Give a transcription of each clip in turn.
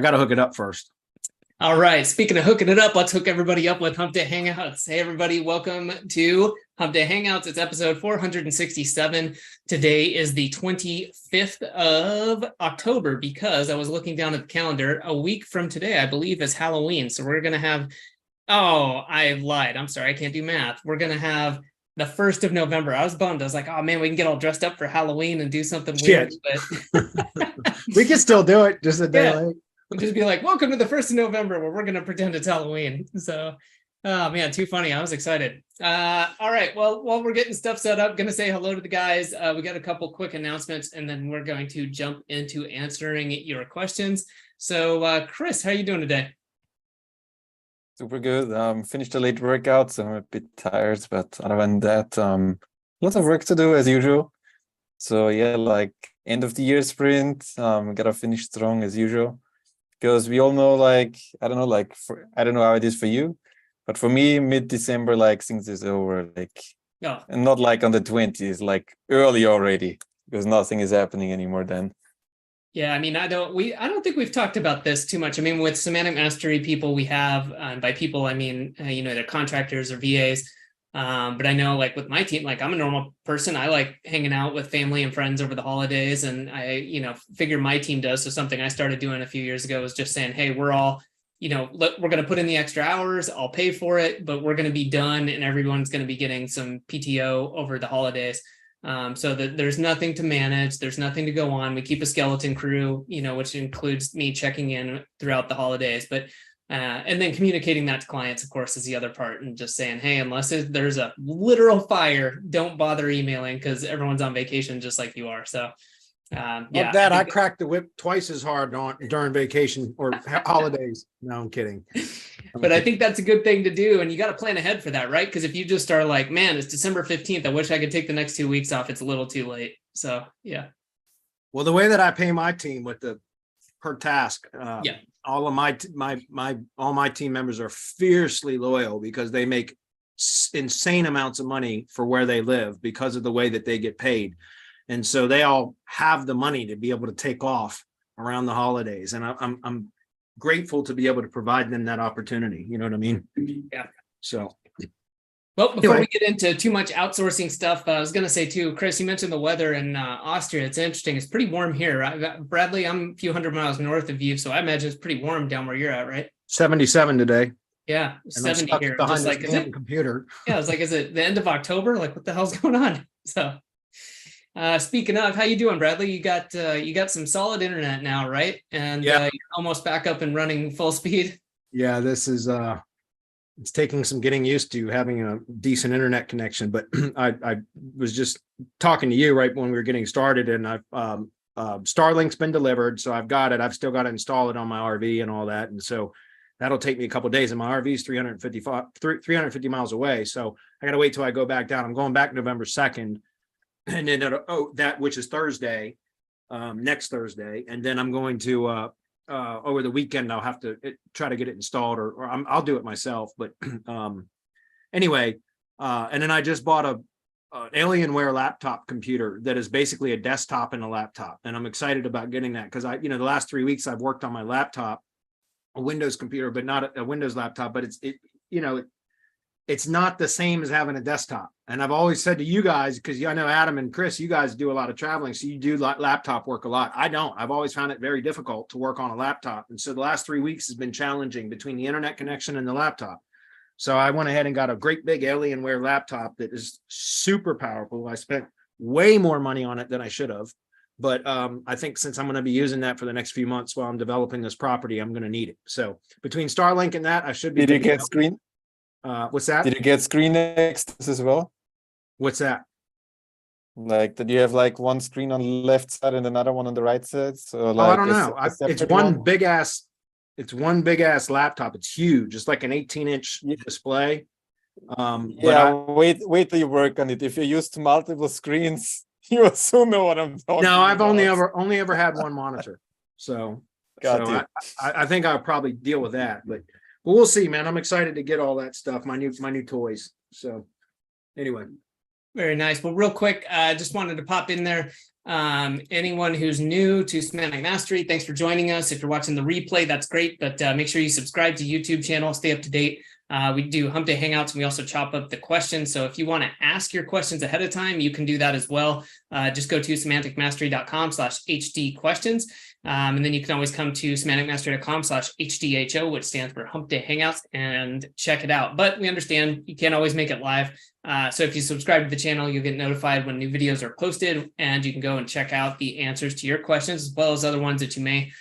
I got to hook it up first. All right. Speaking of hooking it up, let's hook everybody up with Hump Day Hangouts. Hey, everybody. Welcome to Hump Day Hangouts. It's episode 467. Today is the 25th of October because I was looking down at the calendar. A week from today, I believe, is Halloween. So we're going to have, I lied. I'm sorry. I can't do math. We're going to have the 1st of November. I was bummed. I was like, oh, man, we can get all dressed up for Halloween and do something weird. But we can still do it just a day late. We'll just be like, welcome to the 1st of November where we're going to pretend it's Halloween. So, oh man, too funny. I was excited. All right. Well, while we're getting stuff set up, going to say hello to the guys. We got a couple quick announcements and then we're going to jump into answering your questions. So, Chris, how are you doing today? Super good. Finished a late workout, so I'm a bit tired, but other than that, lots of work to do as usual. So yeah, like end of the year sprint, gotta finish strong as usual. Because we all know, like, I don't know how it is for you, but for me, mid-December, like, things is over, like, and not like on the 20s, like early already, because nothing is happening anymore then. Yeah, I mean, I don't think we've talked about this too much. I mean, with semantic mastery people we have, by people, I mean, they're contractors or VAs. But I know, like with my team, like I'm a normal person. I like hanging out with family and friends over the holidays, and I, figure my team does. So something I started doing a few years ago was just saying, hey, we're all, we're going to put in the extra hours. I'll pay for it, but we're going to be done, and everyone's going to be getting some PTO over the holidays. So that there's nothing to manage, there's nothing to go on. We keep a skeleton crew, which includes me checking in throughout the holidays, but and then communicating that to clients, of course, is the other part, and just saying, hey, unless there's a literal fire, don't bother emailing because everyone's on vacation just like you are. So I cracked the whip twice as hard during vacation or holidays. No, I'm kidding. But I think that's a good thing to do, and you got to plan ahead for that, right? Because if you just start like, man, it's December 15th, I wish I could take the next 2 weeks off, it's a little too late. So yeah. Well, the way that I pay my team with the per task, all of my team members are fiercely loyal because they make insane amounts of money for where they live because of the way that they get paid. And so they all have the money to be able to take off around the holidays. And I'm grateful to be able to provide them that opportunity. You know what I mean? Yeah. So. Well, before we get into too much outsourcing stuff, I was going to say too, Chris, you mentioned the weather in Austria. It's interesting. It's pretty warm here. Bradley, I'm a few hundred miles north of you, so I imagine it's pretty warm down where you're at, right? 77 today. Yeah, and 70 here. Just like, is it computer? Yeah, I was like, is it the end of October? Like, what the hell's going on? So, speaking of, how you doing, Bradley? You got some solid internet now, right? And you're almost back up and running full speed. Yeah, this is it's taking some getting used to having a decent internet connection, but I was just talking to you right when we were getting started, and Starlink's been delivered, so I've got it. I've still got to install it on my RV and all that, and so that'll take me a couple of days. And my RV is 350 miles away, so I got to wait till I go back down. I'm going back November 2nd, and then that which is Thursday, next Thursday, and then I'm going to. Over the weekend, I'll have to try to get it installed, or I'll do it myself. But anyway, and then I just bought an Alienware laptop computer that is basically a desktop and a laptop, and I'm excited about getting that because the last 3 weeks I've worked on my laptop, a Windows computer, but not a Windows laptop. But it's not the same as having a desktop. And I've always said to you guys, because I know Adam and Chris, you guys do a lot of traveling, so you do laptop work a lot. I don't. I've always found it very difficult to work on a laptop. And so the last 3 weeks has been challenging between the internet connection and the laptop. So I went ahead and got a great big Alienware laptop that is super powerful. I spent way more money on it than I should have. But I think since I'm going to be using that for the next few months while I'm developing this property, I'm going to need it. So between Starlink and that, I should be. Did you get screen? What's that? Did you get screen access as well? What's that? Like, did you have like one screen on the left side and another one on the right side? So like, I don't know. It's one big ass laptop. It's huge. It's like an 18-inch display. Wait till you work on it. If you're used to multiple screens, you will soon know what I'm talking about. No, I've only ever had one monitor. So I think I'll probably deal with that, but we'll see, man. I'm excited to get all that stuff, my new toys. So anyway. Very nice. Well, real quick, I just wanted to pop in there. Anyone who's new to Semantic Mastery, thanks for joining us. If you're watching the replay, that's great, but make sure you subscribe to YouTube channel, stay up to date. We do Hump Day Hangouts, and we also chop up the questions. So if you want to ask your questions ahead of time, you can do that as well. Just go to semanticmastery.com/HD questions. And then you can always come to semanticmastery.com/HDHO, which stands for Hump Day Hangouts, and check it out. But we understand you can't always make it live. So if you subscribe to the channel, you'll get notified when new videos are posted, and you can go and check out the answers to your questions, as well as other ones that you may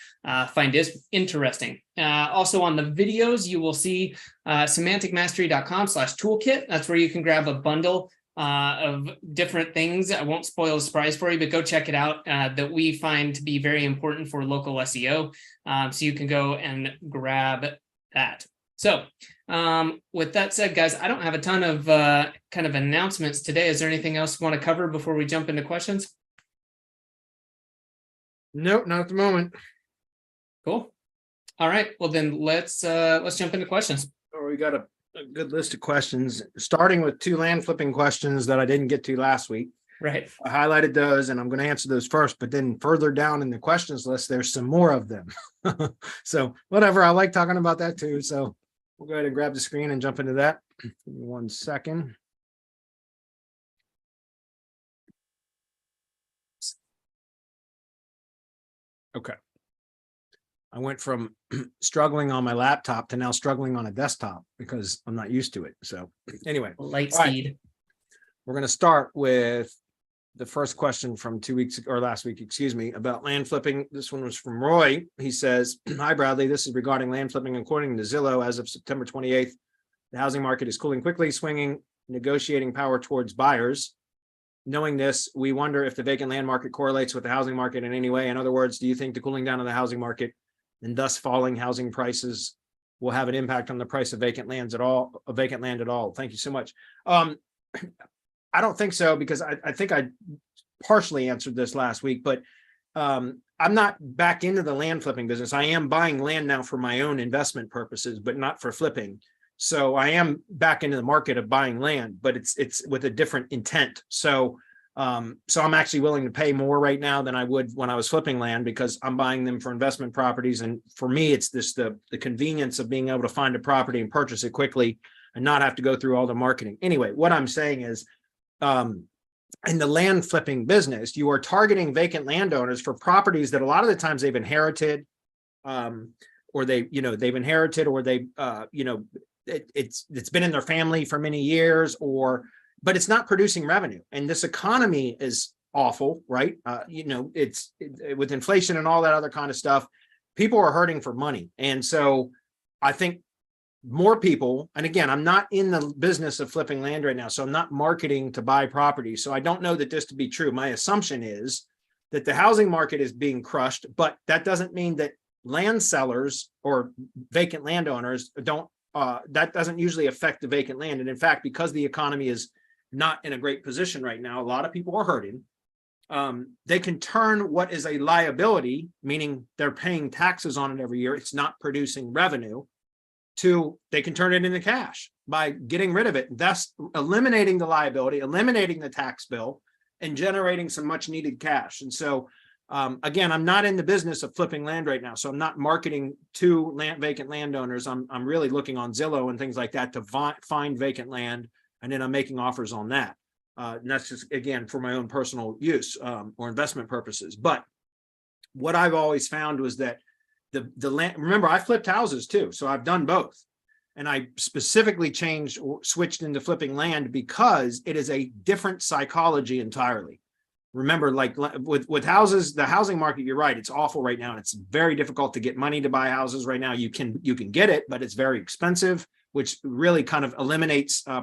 find interesting. Also on the videos, you will see semanticmastery.com/toolkit. That's where you can grab a bundle of different things. I won't spoil the surprise for you, but go check it out, that we find to be very important for local SEO. So you can go and grab that. So with that said, guys, I don't have a ton of kind of announcements today. Is there anything else you want to cover before we jump into questions? Nope, not at the moment. Cool. All right. Well, then let's jump into questions. Oh, we got a good list of questions, starting with 2 land flipping questions that I didn't get to last week. Right. I highlighted those, and I'm going to answer those first, but then further down in the questions list, there's some more of them. So whatever, I like talking about that too. So we'll go ahead and grab the screen and jump into that. Give me 1 second. Okay. I went from struggling on my laptop to now struggling on a desktop because I'm not used to it. So anyway, Light all right. speed. We're going to start with the first question from 2 weeks or last week, excuse me, about land flipping. This one was from Roy. He says, "Hi, Bradley. This is regarding land flipping. According to Zillow, as of September 28th, the housing market is cooling quickly, swinging negotiating power towards buyers. Knowing this, we wonder if the vacant land market correlates with the housing market in any way. In other words, do you think the cooling down of the housing market and thus falling housing prices will have an impact on the price of vacant land at all? Thank you so much." I don't think so, because I think I partially answered this last week, but I'm not back into the land flipping business. I am buying land now for my own investment purposes, but not for flipping. So I am back into the market of buying land, but it's with a different intent. So I'm actually willing to pay more right now than I would when I was flipping land, because I'm buying them for investment properties. And for me, it's this the convenience of being able to find a property and purchase it quickly and not have to go through all the marketing. Anyway, what I'm saying is, in the land flipping business, you are targeting vacant landowners for properties that a lot of the times they've inherited, or they've inherited, or it's been in their family for many years, but it's not producing revenue. And this economy is awful, right? It's with inflation and all that other kind of stuff, people are hurting for money. And so I think more people, and again, I'm not in the business of flipping land right now, so I'm not marketing to buy property. So I don't know that this to be true. My assumption is that the housing market is being crushed, but that doesn't mean that land sellers or vacant landowners that doesn't usually affect the vacant land. And in fact, because the economy is not in a great position right now, a lot of people are hurting. They can turn what is a liability, meaning they're paying taxes on it every year, it's not producing revenue, they can turn it into cash by getting rid of it, thus eliminating the liability, eliminating the tax bill, and generating some much needed cash. And so again, I'm not in the business of flipping land right now, so I'm not marketing to vacant landowners. I'm really looking on Zillow and things like that to find vacant land, and then I'm making offers on that. And that's just, again, for my own personal use or investment purposes. But what I've always found was that the land, remember, I flipped houses too, so I've done both. And I specifically switched into flipping land because it is a different psychology entirely. Remember, like with houses, the housing market, you're right, it's awful right now, and it's very difficult to get money to buy houses right now. You can get it, but it's very expensive, which really kind of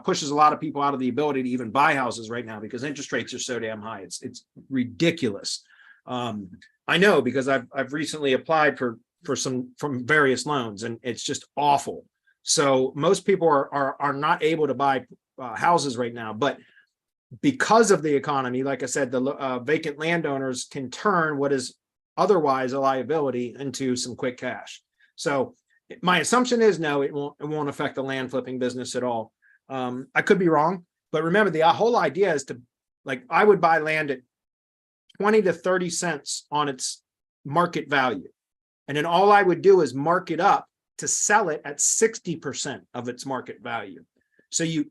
pushes a lot of people out of the ability to even buy houses right now, because interest rates are so damn high. It's ridiculous. I know, because I've recently applied for some from various loans, and it's just awful. So most people are not able to buy houses right now, but because of the economy, like I said, the vacant landowners can turn what is otherwise a liability into some quick cash. So my assumption is no, it won't affect the land flipping business at all. I could be wrong, but remember, the whole idea is to, like, I would buy land at 20 to 30 cents on its market value. And then all I would do is mark it up to sell it at 60% of its market value. So you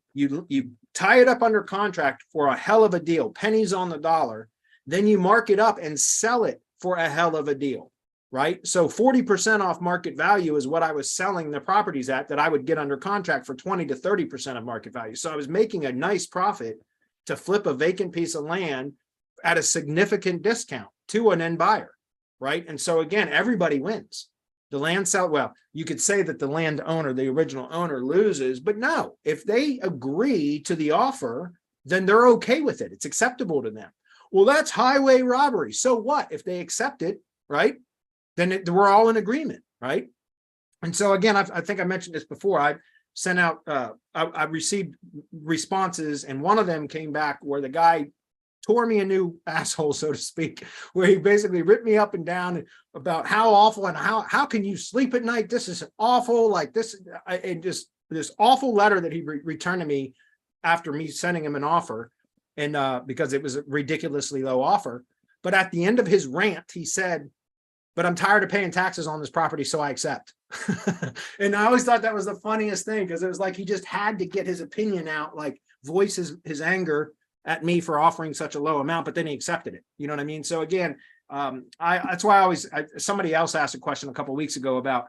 tie it up under contract for a hell of a deal, pennies on the dollar, then you mark it up and sell it for a hell of a deal, right? So 40% off market value is what I was selling the properties at that I would get under contract for 20 to 30% of market value. So I was making a nice profit to flip a vacant piece of land at a significant discount to an end buyer, right? And so again, everybody wins. The land sell, well, you could say that the landowner, the original owner, loses, but no, if they agree to the offer, then they're okay with it. It's acceptable to them. Well, that's highway robbery. So what? If they accept it, right? Then we're all in agreement, right? And so again, I think I mentioned this before. I sent out, I received responses, and one of them came back where the guy tore me a new asshole, so to speak, where he basically ripped me up and down about how awful and how can you sleep at night? This is awful, like this, and just this awful letter that he returned to me after me sending him an offer, and because it was a ridiculously low offer. But at the end of his rant, he said, "But I'm tired of paying taxes on this property, so I accept." And I always thought that was the funniest thing, because it was like he just had to get his opinion out, like voice his anger at me for offering such a low amount, but then he accepted it. You know what I mean? So again, that's why somebody else asked a question a couple of weeks ago about,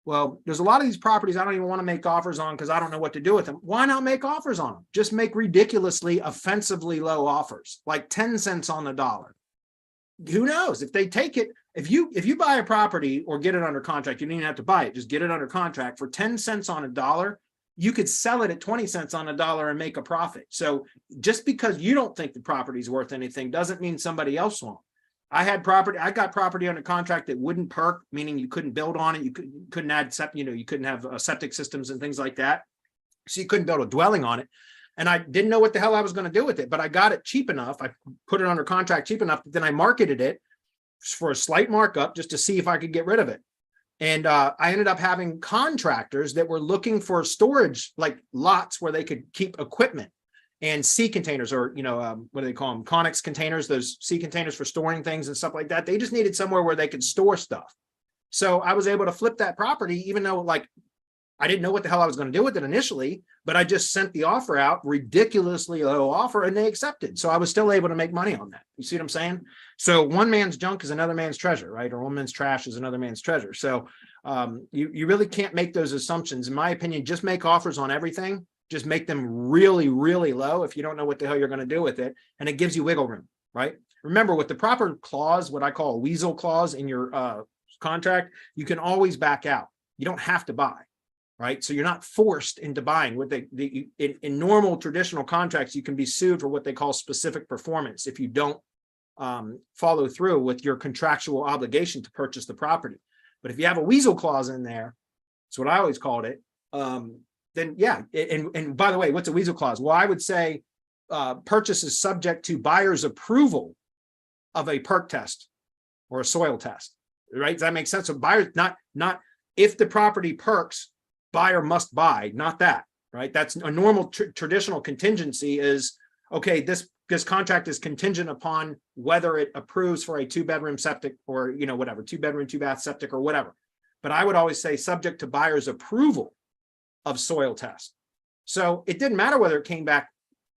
well, there's a lot of these properties I don't even want to make offers on because I don't know what to do with them. Why not make offers on them? Just make ridiculously, offensively low offers, like 10 cents on the dollar. Who knows if they take it? If you buy a property or get it under contract, you don't even have to buy it. Just get it under contract for 10 cents on a dollar. You could sell it at 20 cents on a dollar and make a profit. So just because you don't think the property is worth anything doesn't mean somebody else won't. I got property under contract that wouldn't perk, meaning you couldn't build on it. You couldn't add you couldn't have septic systems and things like that. So you couldn't build a dwelling on it. And I didn't know what the hell I was going to do with it, but I got it cheap enough. I put it under contract cheap enough. Then I marketed it for a slight markup just to see if I could get rid of it. And I ended up having contractors that were looking for storage, like lots where they could keep equipment and sea containers, or, what do they call them? Connex containers, those sea containers for storing things and stuff like that. They just needed somewhere where they could store stuff. So I was able to flip that property, even though like I didn't know what the hell I was going to do with it initially, but I just sent the offer out, ridiculously low offer, and they accepted. So I was still able to make money on that. You see what I'm saying? So one man's junk is another man's treasure, right? Or one man's trash is another man's treasure. So you really can't make those assumptions. In my opinion, just make offers on everything. Just make them really, really low if you don't know what the hell you're going to do with it. And it gives you wiggle room, right? Remember, with the proper clause, what I call a weasel clause in your contract, you can always back out. You don't have to buy. Right. So you're not forced into buying. What in normal traditional contracts, you can be sued for what they call specific performance if you don't follow through with your contractual obligation to purchase the property. But if you have a weasel clause in there, that's what I always called it. Then yeah. And by the way, what's a weasel clause? Well, I would say purchase is subject to buyer's approval of a perk test or a soil test. Right. Does that make sense? So buyers, not if the property perks, buyer must buy, not that, right? That's a normal traditional contingency is, okay, this contract is contingent upon whether it approves for a 2-bedroom septic or, whatever, 2-bedroom, 2-bath septic or whatever. But I would always say subject to buyer's approval of soil test. So it didn't matter whether it came back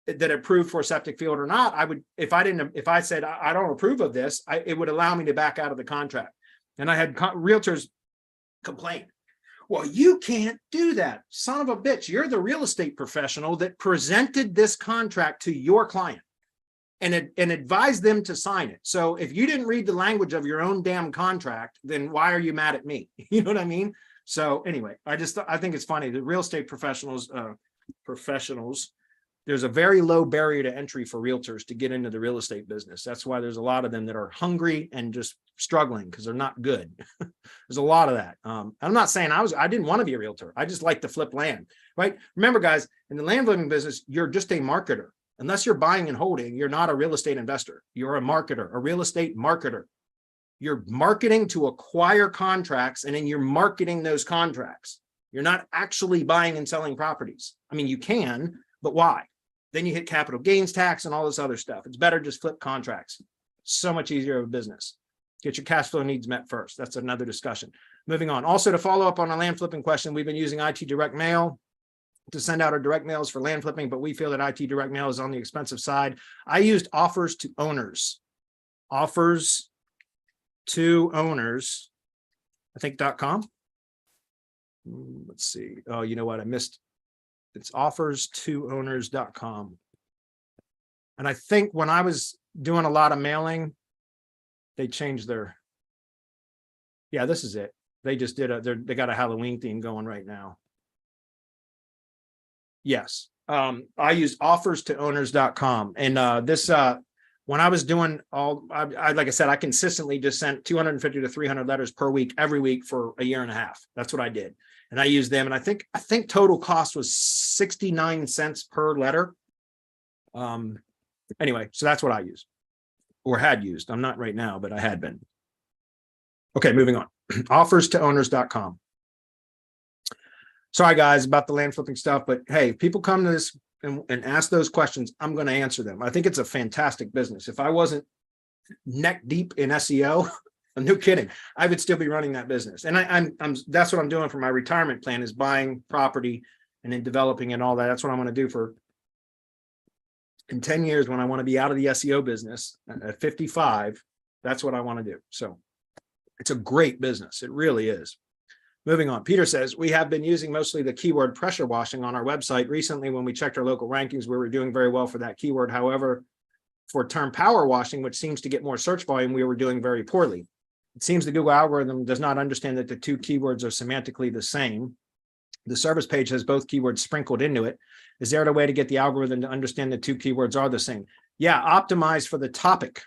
that approved for a septic field or not. If I said, I don't approve of this, it would allow me to back out of the contract. And I had realtors complain. Well, you can't do that. Son of a bitch. You're the real estate professional that presented this contract to your client and advised them to sign it. So if you didn't read the language of your own damn contract, then why are you mad at me? You know what I mean? So anyway, I think it's funny. The real estate professionals, there's a very low barrier to entry for realtors to get into the real estate business. That's why there's a lot of them that are hungry and just struggling because they're not good. There's a lot of that. I'm not saying I didn't want to be a realtor. I just like to flip land, right? Remember, guys, in the land flipping business, you're just a marketer. Unless you're buying and holding, you're not a real estate investor. You're a marketer, a real estate marketer. You're marketing to acquire contracts, and then you're marketing those contracts. You're not actually buying and selling properties. I mean, you can, but why? Then you hit capital gains tax and all this other stuff. It's better just flip contracts. so much easier of a business. Get your cash flow needs met first. That's another discussion. Moving on. Also, to follow up on our land flipping question, we've been using ITIDirect Mail to send out our direct mails for land flipping, but we feel that ITIDirect Mail is on the expensive side. I used offers to owners. Offers to owners, I think .com. Let's see. Oh, you know what? I missed. It's offers to owners.com. And I think when I was doing a lot of mailing, they changed their, yeah, this is it. They just did they got a Halloween theme going right now. Yes. I use offers to owners.com. And this, when I was doing I like I said, I consistently just sent 250 to 300 letters per week, every week for a year and a half. That's what I did. And I used them. And I think total cost was 69 cents per letter. Anyway, so that's what I use or had used. I'm not right now, but I had been. Okay, moving on. Offers to owners.com. Sorry, guys, about the land flipping stuff, but hey, if people come to this and ask those questions, I'm going to answer them. I think it's a fantastic business. If I wasn't neck deep in SEO, no kidding, I would still be running that business. And I'm that's what I'm doing for my retirement plan, is buying property and then developing and all that. That's what I'm going to do for in 10 years when I want to be out of the SEO business at 55. That's what I want to do. So it's a great business. It really is. Moving on. Peter says, we have been using mostly the keyword pressure washing on our website. Recently, when we checked our local rankings, we were doing very well for that keyword. However, for term power washing, which seems to get more search volume, we were doing very poorly. It seems the Google algorithm does not understand that the two keywords are semantically the same. The service page has both keywords sprinkled into it. Is there a way to get the algorithm to understand the two keywords are the same? Yeah, optimize for the topic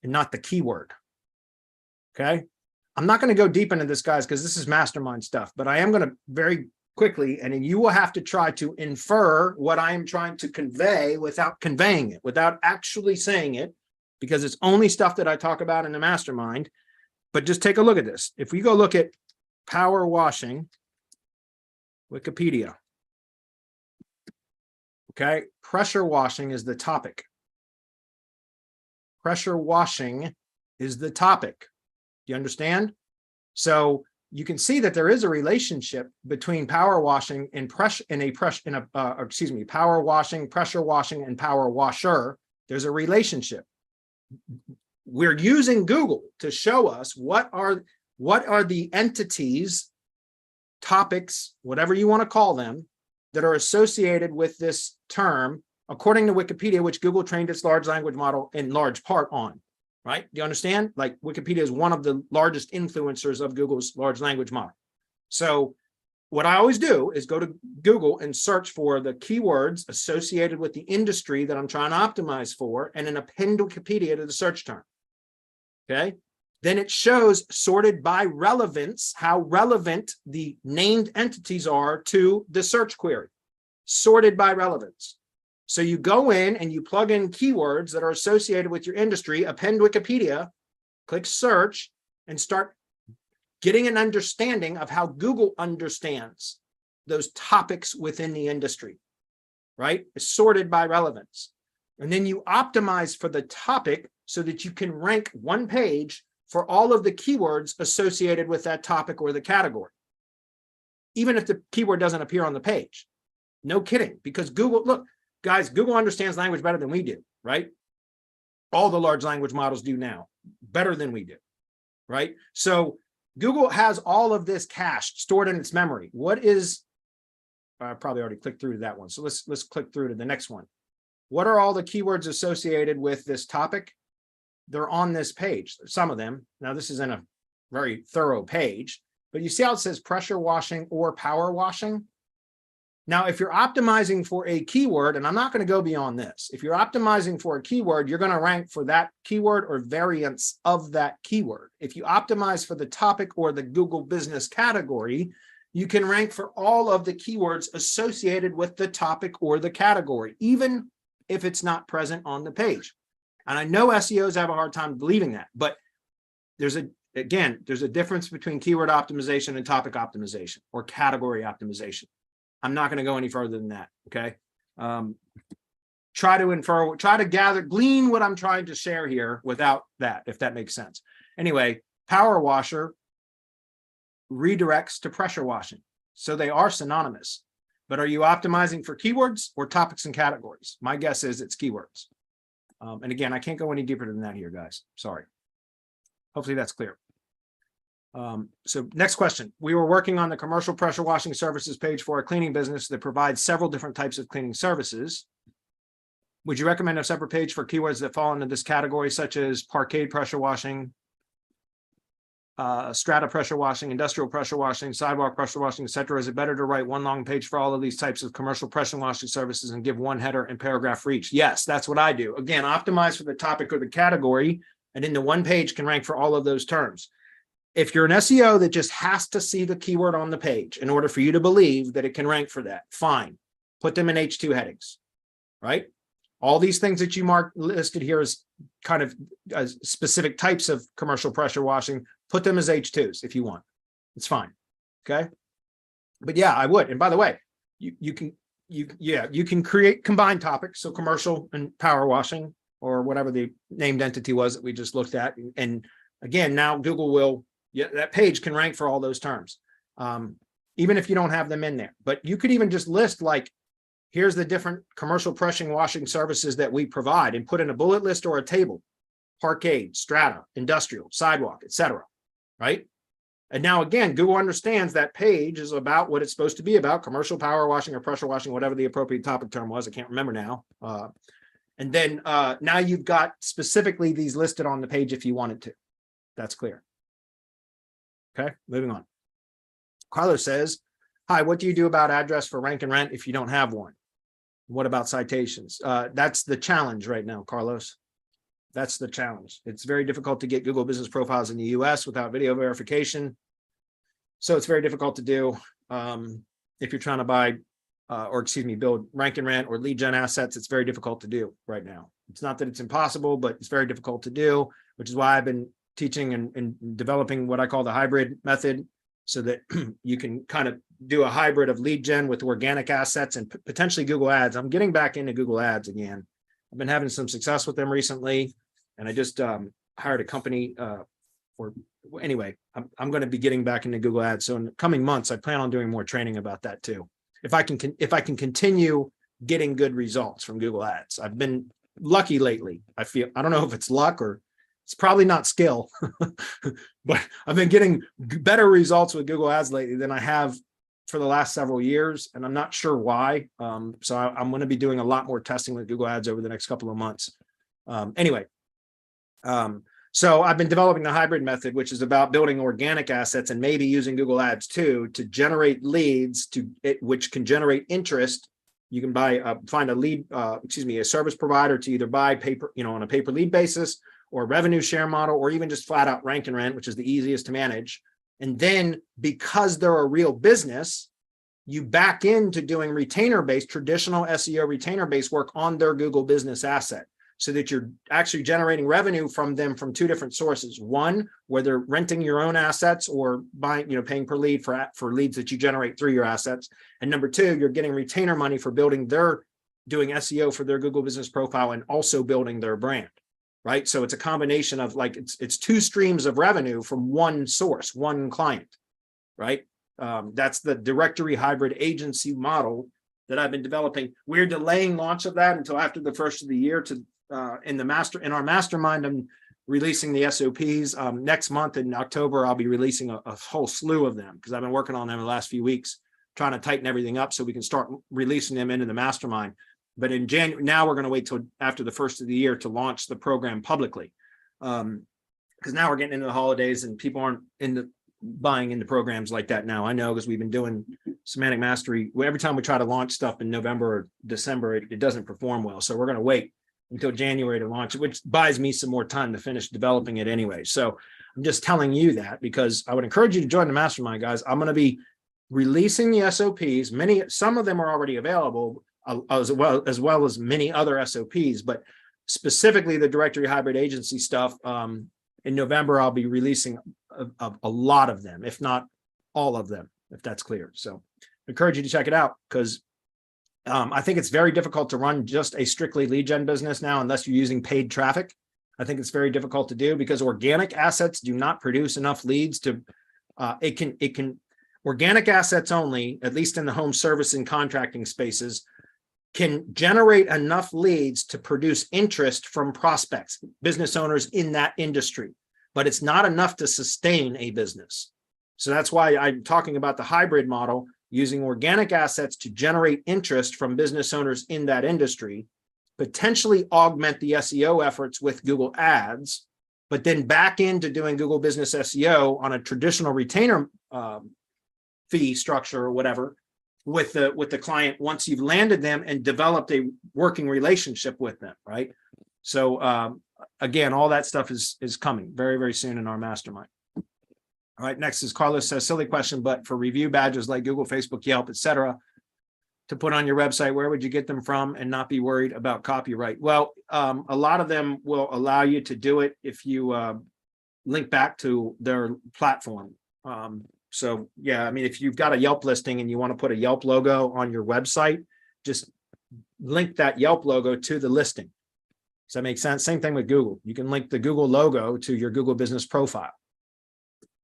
and not the keyword. Okay. I'm not going to go deep into this, guys, because this is mastermind stuff, but I am going to very quickly, and then you will have to try to infer what I am trying to convey without conveying it, without actually saying it, because it's only stuff that I talk about in the mastermind. But just take a look at this. If we go look at power washing, Wikipedia, okay, pressure washing is the topic. Pressure washing is the topic. Do you understand? So you can see that there is a relationship between power washing and power washing, pressure washing, and power washer. There's a relationship. We're using Google to show us what are the entities, topics, whatever you want to call them, that are associated with this term, according to Wikipedia, which Google trained its large language model in large part on. Right? Do you understand? Like, Wikipedia is one of the largest influencers of Google's large language model. So what I always do is go to Google and search for the keywords associated with the industry that I'm trying to optimize for, and then append Wikipedia to the search term. Okay. Then it shows, sorted by relevance, how relevant the named entities are to the search query. Sorted by relevance. So you go in and you plug in keywords that are associated with your industry, append Wikipedia, click search, and start getting an understanding of how Google understands those topics within the industry, right? It's sorted by relevance. And then you optimize for the topic so that you can rank one page for all of the keywords associated with that topic or the category, even if the keyword doesn't appear on the page. No kidding, because Google, look, guys, Google understands language better than we do, right? All the large language models do now, better than we do, right? So Google has all of this cached, stored in its memory. What is, I probably already clicked through to that one. So let's click through to the next one. What are all the keywords associated with this topic? They're on this page, some of them. Now, this isn't a very thorough page, but you see how it says pressure washing or power washing? Now, if you're optimizing for a keyword, and I'm not going to go beyond this, if you're optimizing for a keyword, you're going to rank for that keyword or variants of that keyword. If you optimize for the topic or the Google business category, you can rank for all of the keywords associated with the topic or the category, even if it's not present on the page. And I know SEOs have a hard time believing that, but there's a difference between keyword optimization and topic optimization or category optimization. I'm not going to go any further than that. Okay. try to glean what I'm trying to share here without that, if that makes sense. Anyway, power washer redirects to pressure washing. So they are synonymous, but are you optimizing for keywords or topics and categories? My guess is it's keywords. And again, I can't go any deeper than that here, guys. Sorry. Hopefully that's clear. So next question. We were working on the commercial pressure washing services page for a cleaning business that provides several different types of cleaning services. Would you recommend a separate page for keywords that fall into this category, such as parkade pressure washing, strata pressure washing, industrial pressure washing, sidewalk pressure washing, etc.? Is it better to write one long page for all of these types of commercial pressure washing services and give one header and paragraph for each? Yes, that's what I do. Again, optimize for the topic or the category, and then the one page can rank for all of those terms. If you're an SEO that just has to see the keyword on the page in order for you to believe that it can rank for that, fine. Put them in H2 headings, right? All these things that you listed here as kind of as specific types of commercial pressure washing, put them as H2s if you want. It's fine. Okay. But yeah, I would. And by the way, you can create combined topics. So commercial and power washing, or whatever the named entity was that we just looked at. And again, now Google will, that page can rank for all those terms, even if you don't have them in there. But you could even just list like, here's the different commercial pressure washing services that we provide, and put in a bullet list or a table: parkade, strata, industrial, sidewalk, etc. Right? And now again, Google understands that page is about what it's supposed to be about: commercial power washing or pressure washing, whatever the appropriate topic term was. I can't remember now. And then now you've got specifically these listed on the page if you wanted to. That's clear. Okay, moving on. Carlos says, hi, what do you do about address for rank and rent if you don't have one? What about citations? That's the challenge right now, Carlos. That's the challenge. It's very difficult to get Google business profiles in the US without video verification. So it's very difficult to do if you're trying to buy build rank and rent or lead gen assets. It's very difficult to do right now. It's not that it's impossible, but it's very difficult to do, which is why I've been teaching and developing what I call the hybrid method, so that you can kind of do a hybrid of lead gen with organic assets and potentially Google Ads. I'm getting back into Google Ads again. I've been having some success with them recently, and I just hired a company anyway, I'm going to be getting back into Google Ads. So in the coming months, I plan on doing more training about that too. If I can continue getting good results from Google Ads. I've been lucky lately. I don't know if it's luck or it's probably not skill, but I've been getting better results with Google Ads lately than I have for the last several years. And I'm not sure why. So I'm going to be doing a lot more testing with Google Ads over the next couple of months. So I've been developing the hybrid method, which is about building organic assets and maybe using Google Ads too, to generate leads which can generate interest. You can find a service provider to either buy on a pay per lead basis, or revenue share model, or even just flat out rank and rent, which is the easiest to manage. And then because they're a real business, you back into doing retainer-based, traditional SEO retainer-based work on their Google business asset, so that you're actually generating revenue from them from two different sources. One, where they're renting your own assets or buying, paying per lead for leads that you generate through your assets. And number two, you're getting retainer money for doing SEO for their Google business profile and also building their brand. Right. So it's a combination of it's two streams of revenue from one source, one client. Right. That's the directory hybrid agency model that I've been developing. We're delaying launch of that until after the first of the year. In our mastermind, I'm releasing the SOPs. Next month in October, I'll be releasing a whole slew of them, because I've been working on them the last few weeks, trying to tighten everything up so we can start releasing them into the mastermind. But in January, now we're going to wait till after the first of the year to launch the program publicly, because now we're getting into the holidays and people aren't buying into programs like that now. I know, because we've been doing semantic mastery. Every time we try to launch stuff in November or December, it doesn't perform well. So we're going to wait until January to launch it, which buys me some more time to finish developing it anyway. So I'm just telling you that because I would encourage you to join the mastermind, guys. I'm going to be releasing the SOPs. Some of them are already available, as well as many other SOPs, but specifically the directory hybrid agency stuff. In November, I'll be releasing a lot of them, if not all of them, if that's clear. So I encourage you to check it out, because I think it's very difficult to run just a strictly lead gen business now unless you're using paid traffic. I think it's very difficult to do because organic assets do not produce enough leads to, organic assets only, at least in the home service and contracting spaces, can generate enough leads to produce interest from prospects, business owners in that industry, but it's not enough to sustain a business. So that's why I'm talking about the hybrid model, using organic assets to generate interest from business owners in that industry, potentially augment the SEO efforts with Google Ads, but then back into doing Google Business SEO on a traditional retainer fee structure or whatever with the client once you've landed them and developed a working relationship with them, right? So again, all that stuff is coming very, very soon in our mastermind. All right, next is Carlos says, silly question, but for review badges like Google, Facebook, Yelp, etc., to put on your website, where would you get them from and not be worried about copyright? Well, a lot of them will allow you to do it if you link back to their platform. So yeah, I mean, if you've got a Yelp listing and you want to put a Yelp logo on your website, just link that Yelp logo to the listing. Does that make sense? Same thing with Google. You can link the Google logo to your Google business profile,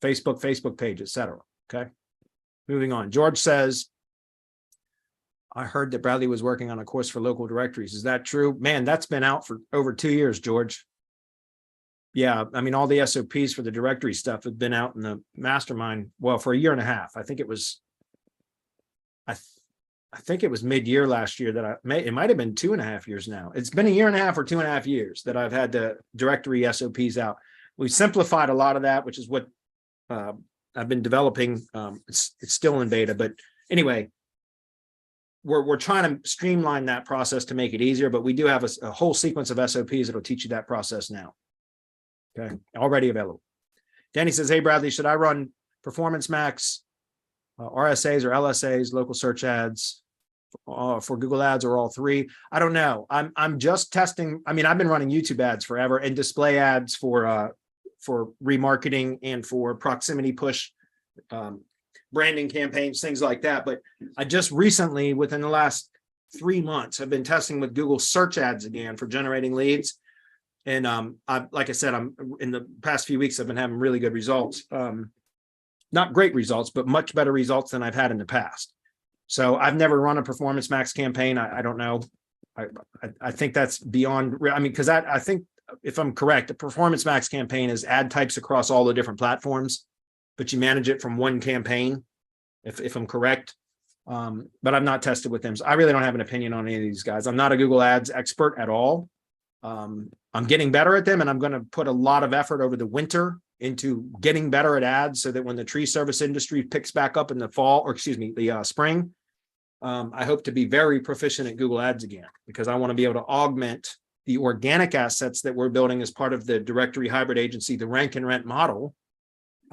Facebook page, etc. Okay. Moving on. George says, I heard that Bradley was working on a course for local directories. Is that true? Man, that's been out for over 2 years, George. Yeah, I mean, all the SOPs for the directory stuff have been out in the mastermind, well, for 1.5 years. I think it was, I think it was mid-year last year that it might have been 2.5 years now. It's been 1.5 years or 2.5 years that I've had the directory SOPs out. We simplified a lot of that, which is what I've been developing. It's still in beta, but anyway, we're trying to streamline that process to make it easier, but we do have a whole sequence of SOPs that'll teach you that process now. Okay, already available. Danny says, hey, Bradley, should I run Performance Max, RSAs or LSAs, local search ads for Google Ads or all three? I don't know. I'm just testing. I mean, I've been running YouTube ads forever and display ads for remarketing and for proximity push branding campaigns, things like that. But I just recently, within the last 3 months, have been testing with Google search ads again for generating leads. And like I said, I'm in the past few weeks, I've been having really good results. Not great results, but much better results than I've had in the past. So I've never run a Performance Max campaign. I don't know. I think that's beyond, I mean, because I think if I'm correct, the Performance Max campaign is ad types across all the different platforms, but you manage it from one campaign, if I'm correct. But I've not tested with them. So I really don't have an opinion on any of these guys. I'm not a Google Ads expert at all. I'm getting better at them, and I'm going to put a lot of effort over the winter into getting better at ads so that when the tree service industry picks back up in the fall, or excuse me, the spring, I hope to be very proficient at Google Ads again, because I want to be able to augment the organic assets that we're building as part of the directory hybrid agency, the rank and rent model.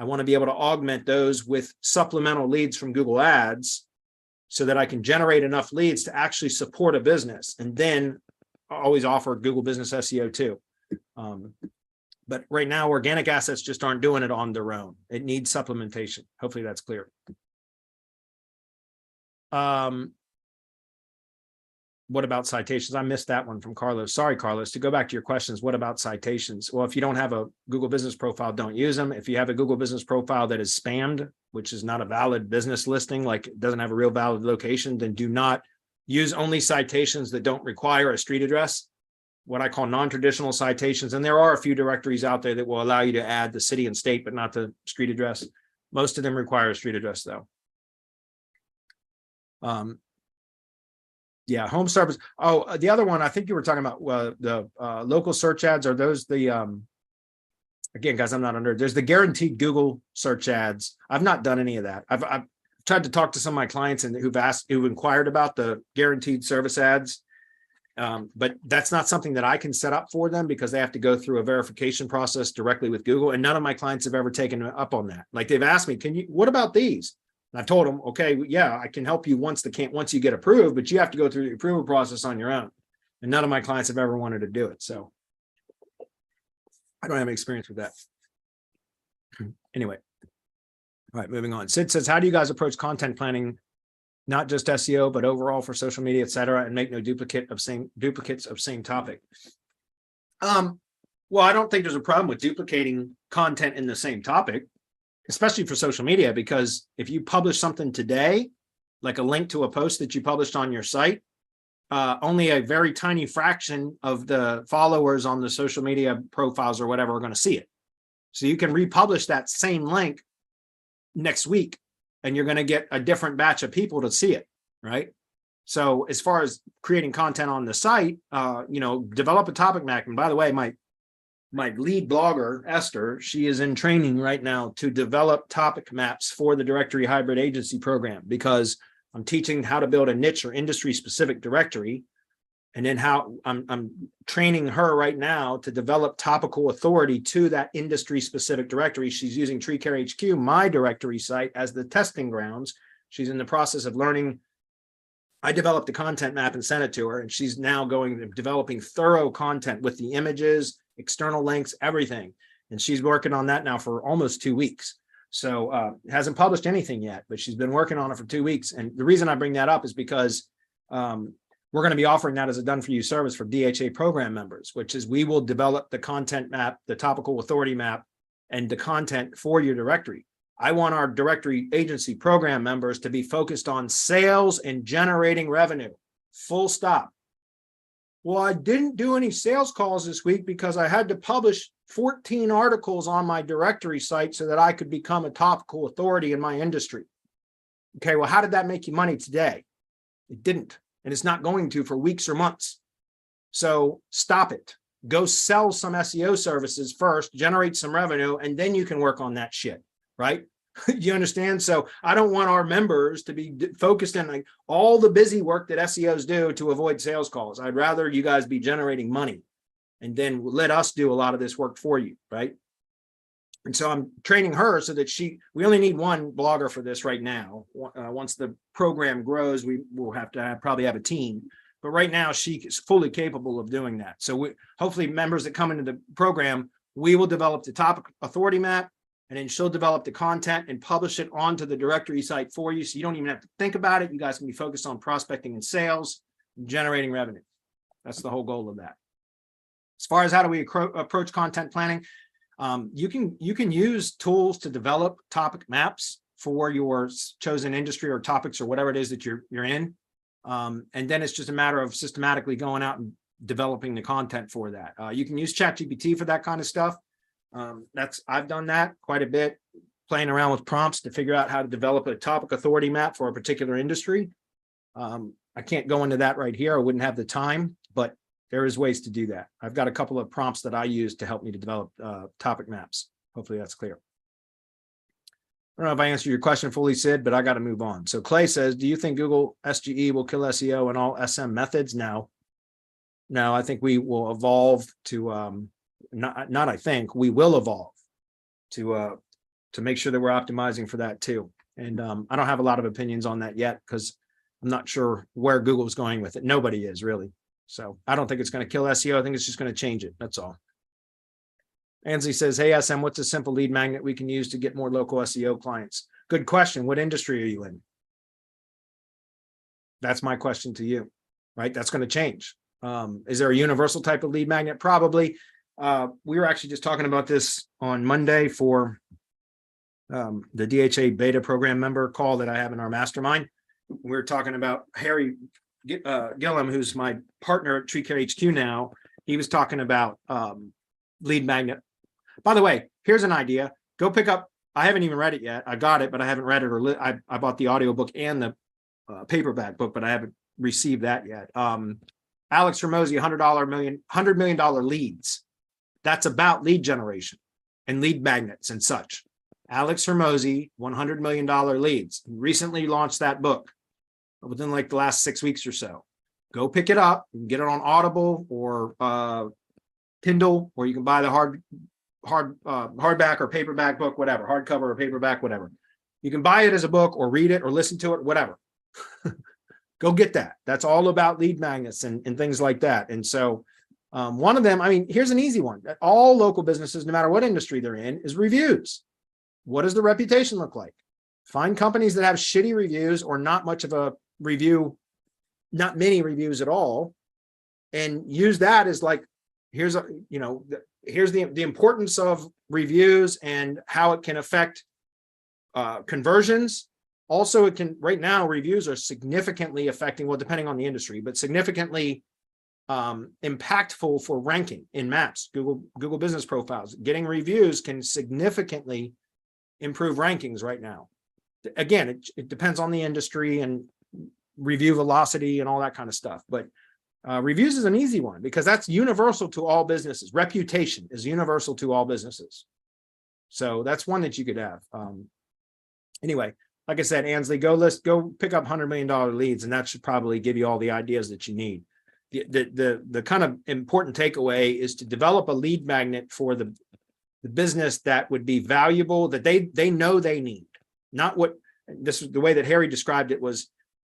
I want to be able to augment those with supplemental leads from Google Ads so that I can generate enough leads to actually support a business, and then always offer Google Business SEO too. But right now, organic assets just aren't doing it on their own. It needs supplementation. Hopefully that's clear. What about citations? I missed that one from Carlos. Sorry, Carlos. To go back to your questions, what about citations? Well, if you don't have a Google Business profile, don't use them. If you have a Google Business profile that is spammed, which is not a valid business listing, like it doesn't have a real valid location, then do not use only citations that don't require a street address, what I call non-traditional citations. And there are a few directories out there that will allow you to add the city and state, but not the street address. Most of them require a street address though. Yeah, home service. Oh, the other one, I think you were talking about the local search ads. Are those the, again, guys, I'm not under, there's the guaranteed Google search ads. I've not done any of that. I've tried to talk to some of my clients and who've inquired about the guaranteed service ads. But that's not something that I can set up for them because they have to go through a verification process directly with Google. And none of my clients have ever taken up on that. Like they've asked me, what about these? And I've told them, okay, yeah, I can help you once you get approved, but you have to go through the approval process on your own. And none of my clients have ever wanted to do it. So I don't have any experience with that. Anyway. All right, moving on. Sid says, how do you guys approach content planning not just SEO, but overall for social media, et cetera, and make no duplicates of same topic. Well, I don't think there's a problem with duplicating content in the same topic, especially for social media, because if you publish something today, like a link to a post that you published on your site, only a very tiny fraction of the followers on the social media profiles or whatever are going to see it. So you can republish that same link next week, and you're going to get a different batch of people to see it, right? So as far as creating content on the site, develop a topic map. And by the way, my lead blogger, Esther, she is in training right now to develop topic maps for the directory hybrid agency program, because I'm teaching how to build a niche or industry specific directory. And then how I'm training her right now to develop topical authority to that industry specific directory. She's using TreeCare HQ, my directory site, as the testing grounds. She's in the process of learning. I developed the content map and sent it to her, and she's now developing thorough content with the images, external links, everything. And she's working on that now for almost 2 weeks. So hasn't published anything yet, but she's been working on it for 2 weeks. And the reason I bring that up is because we're going to be offering that as a done-for-you service for DHA program members, which is we will develop the content map, the topical authority map, and the content for your directory. I want our directory agency program members to be focused on sales and generating revenue, full stop. Well, I didn't do any sales calls this week because I had to publish 14 articles on my directory site so that I could become a topical authority in my industry. Okay, well, how did that make you money today? It didn't. And it's not going to for weeks or months. So stop it. Go sell some SEO services first, generate some revenue, and then you can work on that shit, right? You understand? So I don't want our members to be focused on like all the busy work that SEOs do to avoid sales calls. I'd rather you guys be generating money and then let us do a lot of this work for you, right? And so I'm training her so that we only need one blogger for this right now. Once the program grows, we will have to probably have a team. But right now, she is fully capable of doing that. So hopefully members that come into the program, we will develop the topic authority map, and then she'll develop the content and publish it onto the directory site for you. So you don't even have to think about it. You guys can be focused on prospecting and sales, and generating revenue. That's the whole goal of that. As far as how do we approach content planning, you can use tools to develop topic maps for your chosen industry or topics or whatever it is that you're in. And then it's just a matter of systematically going out and developing the content for that. You can use ChatGPT for that kind of stuff. I've done that quite a bit, playing around with prompts to figure out how to develop a topic authority map for a particular industry. I can't go into that right here. I wouldn't have the time, but there is ways to do that. I've got a couple of prompts that I use to help me to develop topic maps. Hopefully that's clear. I don't know if I answered your question fully, Sid, but I got to move on. So Clay says, do you think Google SGE will kill SEO and all SM methods? No, I think we will evolve to, I think we will evolve to make sure that we're optimizing for that too. And I don't have a lot of opinions on that yet because I'm not sure where Google's going with it. Nobody is really. So I don't think it's going to kill SEO. I think it's just going to change it. That's all. Ansley says, hey, SM, what's a simple lead magnet we can use to get more local SEO clients? Good question. What industry are you in? That's my question to you, right? That's going to change. Is there a universal type of lead magnet? Probably. We were actually just talking about this on Monday for the DHA beta program member call that I have in our mastermind. We were talking about Harry Gillum, who's my partner at TreeCare HQ now. He was talking about lead magnet. By the way, here's an idea. Go pick up. I haven't even read it yet. I got it, but I haven't read it or I bought the audiobook and the paperback book, but I haven't received that yet. Alex Hormozi, $100 million leads. That's about lead generation and lead magnets and such. Alex Hormozi, $100 million leads. Recently launched that book within like the last 6 weeks or so. Go pick it up. You can get it on Audible or Kindle, or you can buy the hardback or paperback book, whatever, hardcover or paperback, whatever. You can buy it as a book or read it or listen to it, whatever. Go get that. That's all about lead magnets and things like that. And so one of them, I mean, here's an easy one. All local businesses, no matter what industry they're in, is reviews. What does the reputation look like? Find companies that have shitty reviews or not much of a review, not many reviews at all, and use that as like, here's the importance of reviews and how it can affect conversions. Also, it can, right now, reviews are significantly affecting, well, depending on the industry, but significantly impactful for ranking in maps, Google business profiles. Getting reviews can significantly improve rankings right now. Again, it depends on the industry and review velocity and all that kind of stuff. But reviews is an easy one because that's universal to all businesses. Reputation is universal to all businesses. So that's one that you could have. Anyway, like I said, Ansley, go pick up $100 million leads, and that should probably give you all the ideas that you need. The kind of important takeaway is to develop a lead magnet for the business that would be valuable, that they know they need. Not what, this is the way that Harry described it, was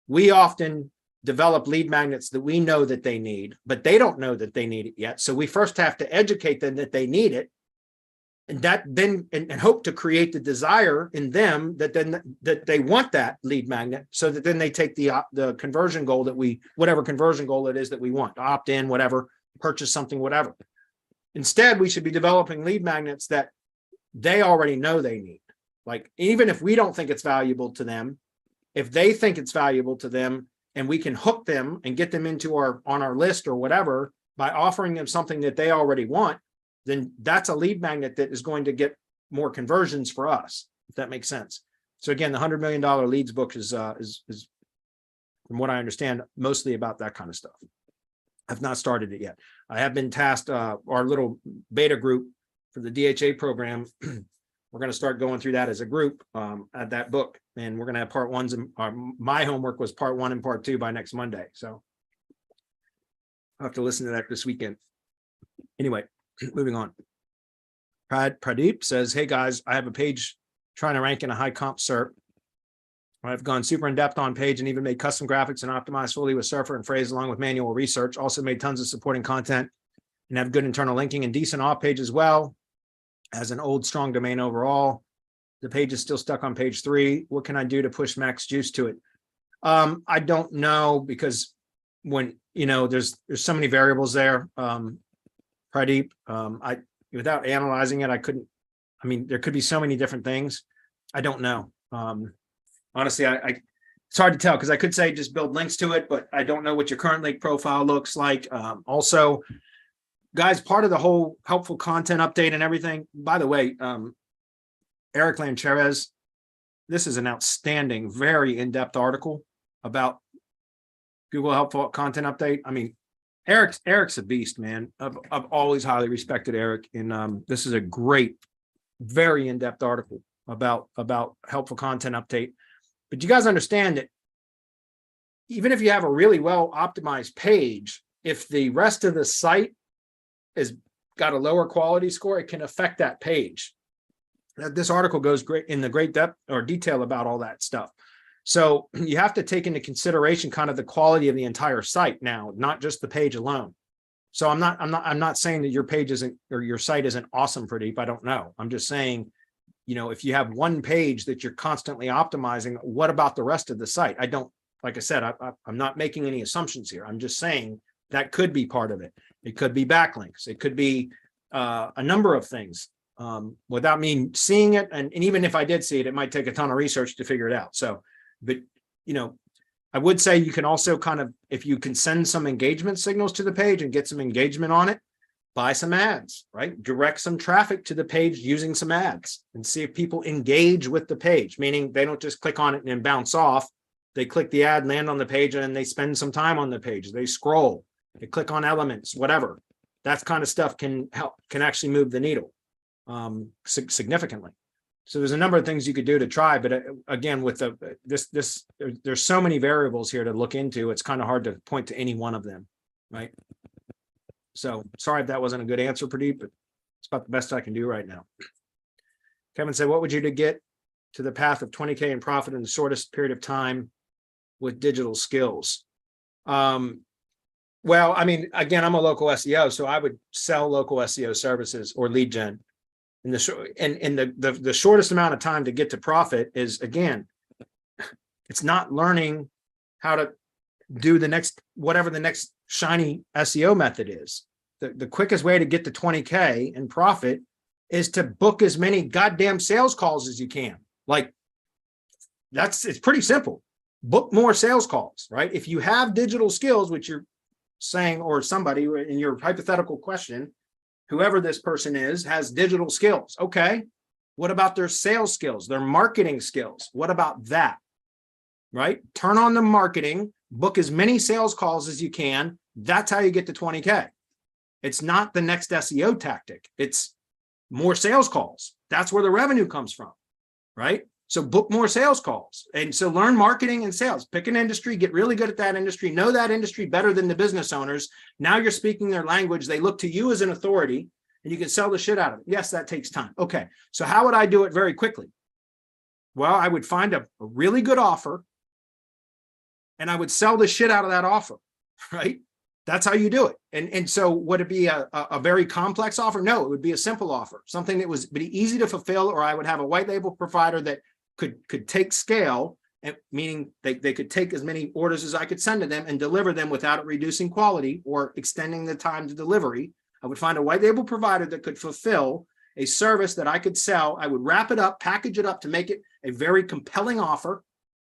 we often develop lead magnets that we know that they need, but they don't know that they need it yet. So we first have to educate them that they need it, and that then and hope to create the desire in them that they want that lead magnet, so that then they take the conversion goal whatever conversion goal it is that we want, opt in, whatever, purchase something, whatever. Instead, we should be developing lead magnets that they already know they need. Like, even if we don't think it's valuable to them, if they think it's valuable to them, and we can hook them and get them on our list or whatever by offering them something that they already want, then that's a lead magnet that is going to get more conversions for us, if that makes sense. So again, the $100 million leads book is from what I understand, mostly about that kind of stuff. I've not started it yet. I have been tasked, our little beta group for the DHA program. We're going to start going through that as a group at that book. And we're going to have part ones. And my homework was part 1 and part 2 by next Monday. So I'll have to listen to that this weekend. Anyway, moving on. Pradeep says, hey guys, I have a page trying to rank in a high comp SERP. I've gone super in depth on page and even made custom graphics and optimized fully with Surfer and Phrase along with manual research. Also made tons of supporting content and have good internal linking and decent off page as well. As an old strong domain overall, the page is still stuck on page 3. What can I do to push max juice to it? I don't know, because when there's so many variables there. Pradeep, without analyzing it, I couldn't. I mean, there could be so many different things. I don't know. Honestly, it's hard to tell, because I could say just build links to it, but I don't know what your current link profile looks like. Also, guys, part of the whole helpful content update and everything, by the way, Eric Lancheres, this is an outstanding, very in-depth article about Google helpful content update. I mean, Eric's a beast, man. I've always highly respected Eric, and this is a great, very in-depth article about helpful content update. But you guys understand that even if you have a really well optimized page, if the rest of the site has got a lower quality score, it can affect that page. This article goes in the great depth or detail about all that stuff. So you have to take into consideration kind of the quality of the entire site now, not just the page alone. So I'm not saying that your page isn't, or your site isn't awesome, Pradeep. I don't know. I'm just saying, if you have one page that you're constantly optimizing, what about the rest of the site? Like I said, I'm not making any assumptions here. I'm just saying that could be part of it. It could be backlinks. It could be a number of things without me seeing it. And even if I did see it, it might take a ton of research to figure it out. So, but, I would say you can also kind of, if you can send some engagement signals to the page and get some engagement on it, buy some ads, right? Direct some traffic to the page using some ads and see if people engage with the page, meaning they don't just click on it and then bounce off. They click the ad, land on the page, and then they spend some time on the page. They scroll, they click on elements, whatever. That kind of stuff can actually move the needle significantly. So there's a number of things you could do to try, but again, with there's so many variables here to look into. It's kind of hard to point to any one of them, right? So sorry if that wasn't a good answer, Pradeep, but it's about the best I can do right now. Kevin said, what would you do to get to the path of 20K in profit in the shortest period of time with digital skills? Well, I mean, again, I'm a local SEO, so I would sell local SEO services or lead gen. And the shortest amount of time to get to profit is, again, it's not learning how to do the next, whatever the next shiny SEO method is. The quickest way to get to 20K in profit is to book as many goddamn sales calls as you can. Like, it's pretty simple. Book more sales calls, right? If you have digital skills, which you're saying, or somebody in your hypothetical question, whoever this person is, has digital skills. Okay. What about their sales skills, their marketing skills? What about that? Right? Turn on the marketing, book as many sales calls as you can. That's how you get to 20K. It's not the next SEO tactic. It's more sales calls. That's where the revenue comes from, right? So book more sales calls. And so learn marketing and sales. Pick an industry, get really good at that industry, know that industry better than the business owners. Now you're speaking their language. They look to you as an authority and you can sell the shit out of it. Yes, that takes time. Okay. So how would I do it very quickly? Well, I would find a really good offer and I would sell the shit out of that offer, right? That's how you do it. And so would it be a very complex offer? No, it would be a simple offer, something that was be easy to fulfill, or I would have a white label provider that could take scale, and meaning they could take as many orders as I could send to them and deliver them without it reducing quality or extending the time to delivery. I would find a white label provider that could fulfill a service that I could sell. I would wrap it up, package it up to make it a very compelling offer.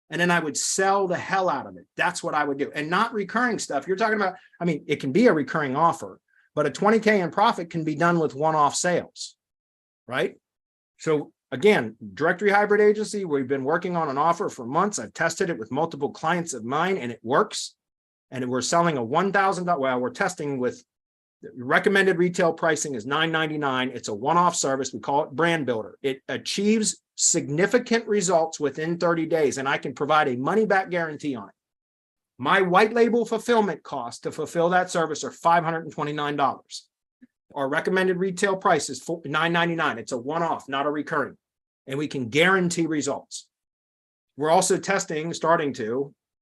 And then I would sell the hell out of it. That's what I would do. And not recurring stuff. You're talking about, I mean, it can be a recurring offer, but a 20K in profit can be done with one-off sales, right? So again, directory hybrid agency, we've been working on an offer for months. I've tested it with multiple clients of mine and it works. And we're selling a $1,000, well, we're testing with recommended retail pricing is $9.99. It's a one-off service. We call it brand builder. It achieves significant results within 30 days, and I can provide a money-back guarantee on it. My white label fulfillment cost to fulfill that service are $529. Our recommended retail price is $9.99. It's a one-off, not a recurring, and we can guarantee results. We're also testing,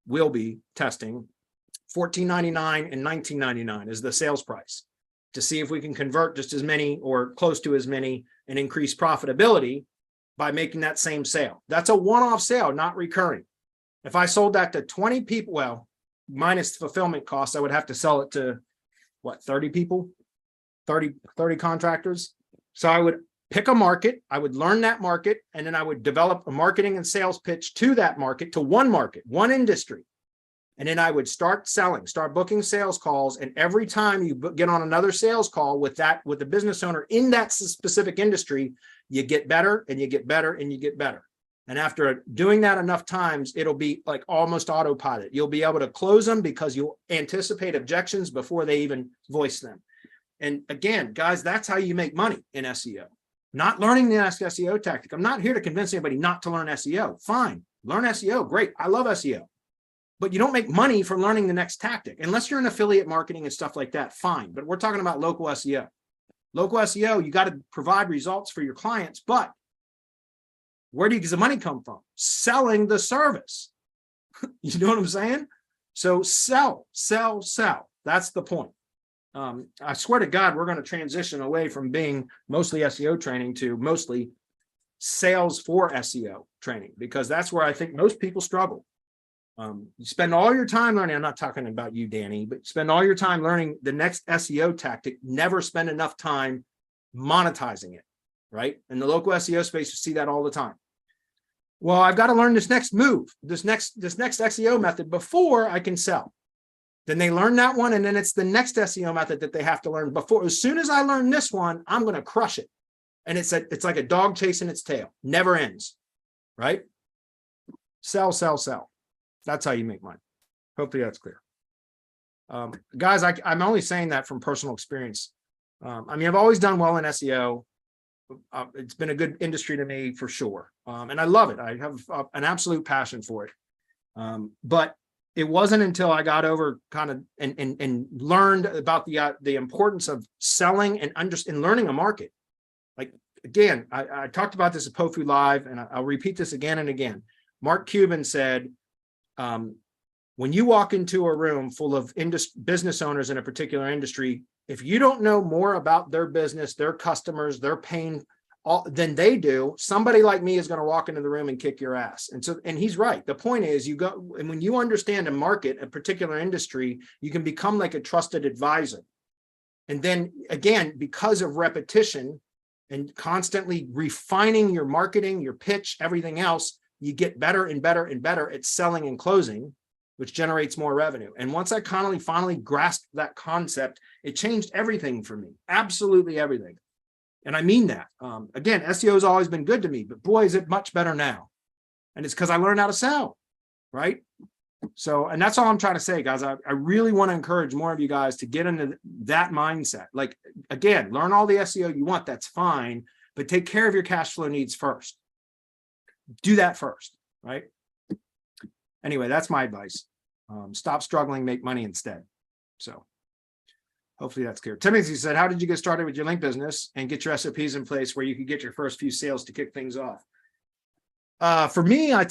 we'll be testing $14.99 and $19.99 is the sales price to see if we can convert just as many or close to as many and increase profitability by making that same sale. That's a one-off sale, not recurring. If I sold that to 20 people, well, minus fulfillment costs, I would have to sell it to what, 30 people, 30 contractors. So I would pick a market, I would learn that market, and then I would develop a marketing and sales pitch to that market, to one market, one industry. And then I would start selling, start booking sales calls. And every time you get on another sales call with the business owner in that specific industry, you get better and you get better and you get better. And after doing that enough times, it'll be like almost autopilot. You'll be able to close them because you'll anticipate objections before they even voice them. And again, guys, that's how you make money in SEO. Not learning the next SEO tactic. I'm not here to convince anybody not to learn SEO. Fine, learn SEO. Great. I love SEO. But you don't make money from learning the next tactic unless you're in affiliate marketing and stuff like that. Fine. But we're talking about local SEO. Local SEO, you got to provide results for your clients, but where does the money come from? Selling the service. You know what I'm saying? So sell. That's the point. I swear to God, we're going to transition away from being mostly SEO training to mostly sales for SEO training, because that's where I think most people struggle. You spend all your time learning. I'm not talking about you, Danny, but spend all your time learning the next SEO tactic. Never spend enough time monetizing it, right? In the local SEO space, you see that all the time. Well, I've got to learn this next move, this next SEO method before I can sell. Then they learn that one, and then it's the next SEO method that they have to learn before. As soon as I learn this one, I'm going to crush it. And it's like a dog chasing its tail, never ends, right? Sell. That's how you make money. Hopefully that's clear. Guys, I'm only saying that from personal experience. I mean, I've always done well in SEO. It's been a good industry to me for sure. And I love it. I have an absolute passion for it. But it wasn't until I got over kind of and learned about the importance of selling and learning a market. Like, again, I talked about this at POFU Live, and I'll repeat this again and again. Mark Cuban said, when you walk into a room full of business owners in a particular industry, if you don't know more about their business, their customers, their pain than they do, somebody like me is going to walk into the room and kick your ass. And he's right. The point is, and when you understand a market, a particular industry, you can become like a trusted advisor. And then again, because of repetition and constantly refining your marketing, your pitch, everything else, you get better and better and better at selling and closing, which generates more revenue. And once I finally grasped that concept, it changed everything for me. Absolutely everything. And I mean that. Again, SEO has always been good to me, but boy, is it much better now. And it's because I learned how to sell, right? So, and that's all I'm trying to say, guys. I really want to encourage more of you guys to get into that mindset. Like, again, learn all the SEO you want. That's fine, but take care of your cash flow needs first. Do that first, right? Anyway, that's my advice. Stop struggling, make money instead. So hopefully that's clear. Timothy said, how did you get started with your link business and get your SOPs in place where you could get your first few sales to kick things off? For me, I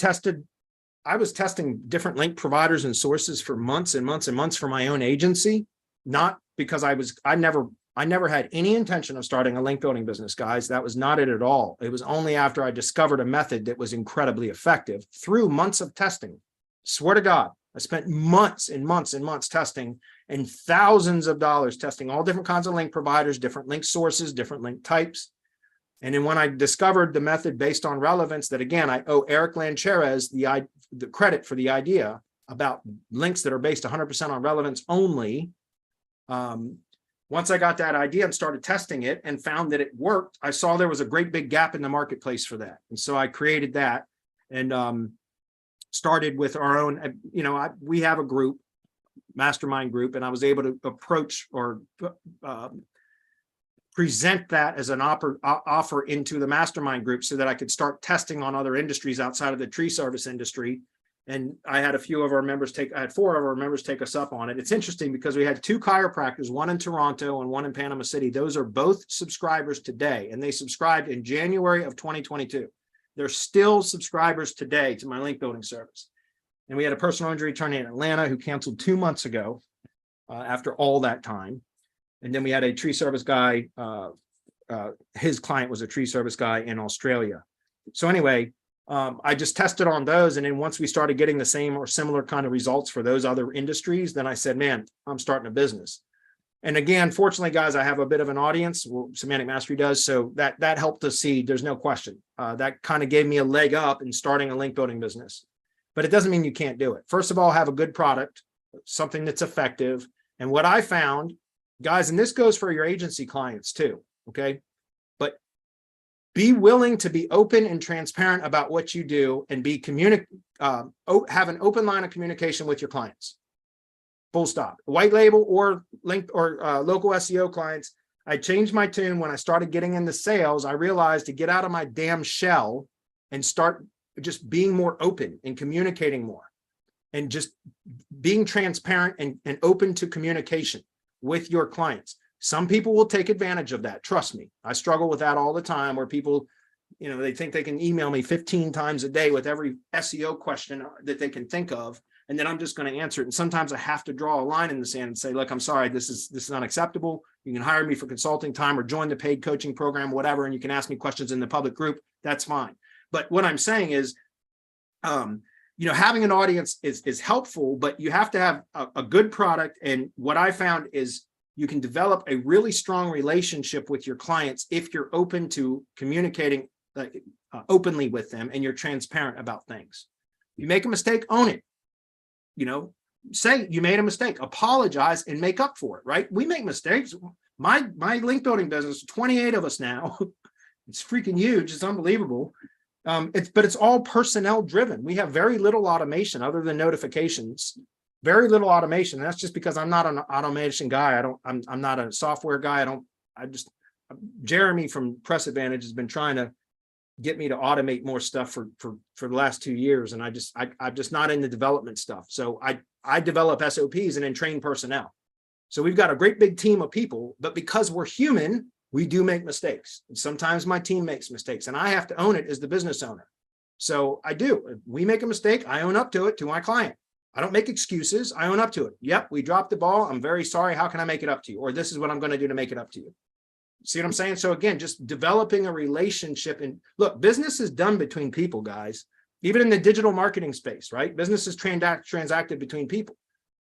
was testing different link providers and sources for months and months and months for my own agency, not because I never had any intention of starting a link building business, guys. That was not it at all. It was only after I discovered a method that was incredibly effective through months of testing. Swear to God, I spent months and months and months testing and thousands of dollars testing all different kinds of link providers, different link sources, different link types. And then when I discovered the method based on relevance, that again, I owe Eric Lancheres the credit for the idea about links that are based 100% on relevance only. Once I got that idea and started testing it and found that it worked, I saw there was a great big gap in the marketplace for that. And so I created that and started with our own, we have a group, mastermind group, and I was able to approach or present that as an offer into the mastermind group so that I could start testing on other industries outside of the tree service industry. And I had four of our members take us up on it. It's interesting because we had two chiropractors, one in Toronto and one in Panama City. Those are both subscribers today, and they subscribed in January of 2022. They're still subscribers today to my link building service. And we had a personal injury attorney in Atlanta who canceled 2 months ago after all that time. And then we had a tree service guy, his client was a tree service guy in Australia. So anyway, I just tested on those. And then once we started getting the same or similar kind of results for those other industries, then I said, man, I'm starting a business. And again, fortunately, guys, I have a bit of an audience. Well, Semantic Mastery does. So that helped us see, there's no question. That kind of gave me a leg up in starting a link building business. But it doesn't mean you can't do it. First of all, have a good product, something that's effective. And what I found, guys, and this goes for your agency clients too, okay? But be willing to be open and transparent about what you do and have an open line of communication with your clients. Full stop. White label or link or local SEO clients, I changed my tune when I started getting into sales. I realized to get out of my damn shell and start just being more open and communicating more and just being transparent and open to communication with your clients. Some people will take advantage of that. Trust me. I struggle with that all the time where people, they think they can email me 15 times a day with every SEO question that they can think of. And then I'm just going to answer it. And sometimes I have to draw a line in the sand and say, look, I'm sorry, this is unacceptable. You can hire me for consulting time or join the paid coaching program, whatever. And you can ask me questions in the public group. That's fine. But what I'm saying is, having an audience is helpful, but you have to have a good product. And what I found is you can develop a really strong relationship with your clients if you're open to communicating openly with them and you're transparent about things. You make a mistake, own it. Say you made a mistake, apologize and make up for it, right? We make mistakes. My link building business, 28 of us now. It's freaking huge. It's unbelievable. But it's all personnel driven. We have very little automation other than notifications, very little automation. And that's just because I'm not an automation guy. I'm not a software guy. Jeremy from Press Advantage has been trying to get me to automate more stuff for the last 2 years. And I'm just not into development stuff. So I develop SOPs and then train personnel. So we've got a great big team of people, but because we're human, we do make mistakes. And sometimes my team makes mistakes and I have to own it as the business owner. So I do. If we make a mistake, I own up to it to my client. I don't make excuses. I own up to it. Yep, we dropped the ball. I'm very sorry. How can I make it up to you? Or this is what I'm going to do to make it up to you. See what I'm saying? So again, just developing a relationship. And look, business is done between people, guys. Even in the digital marketing space, right? Business is transacted between people.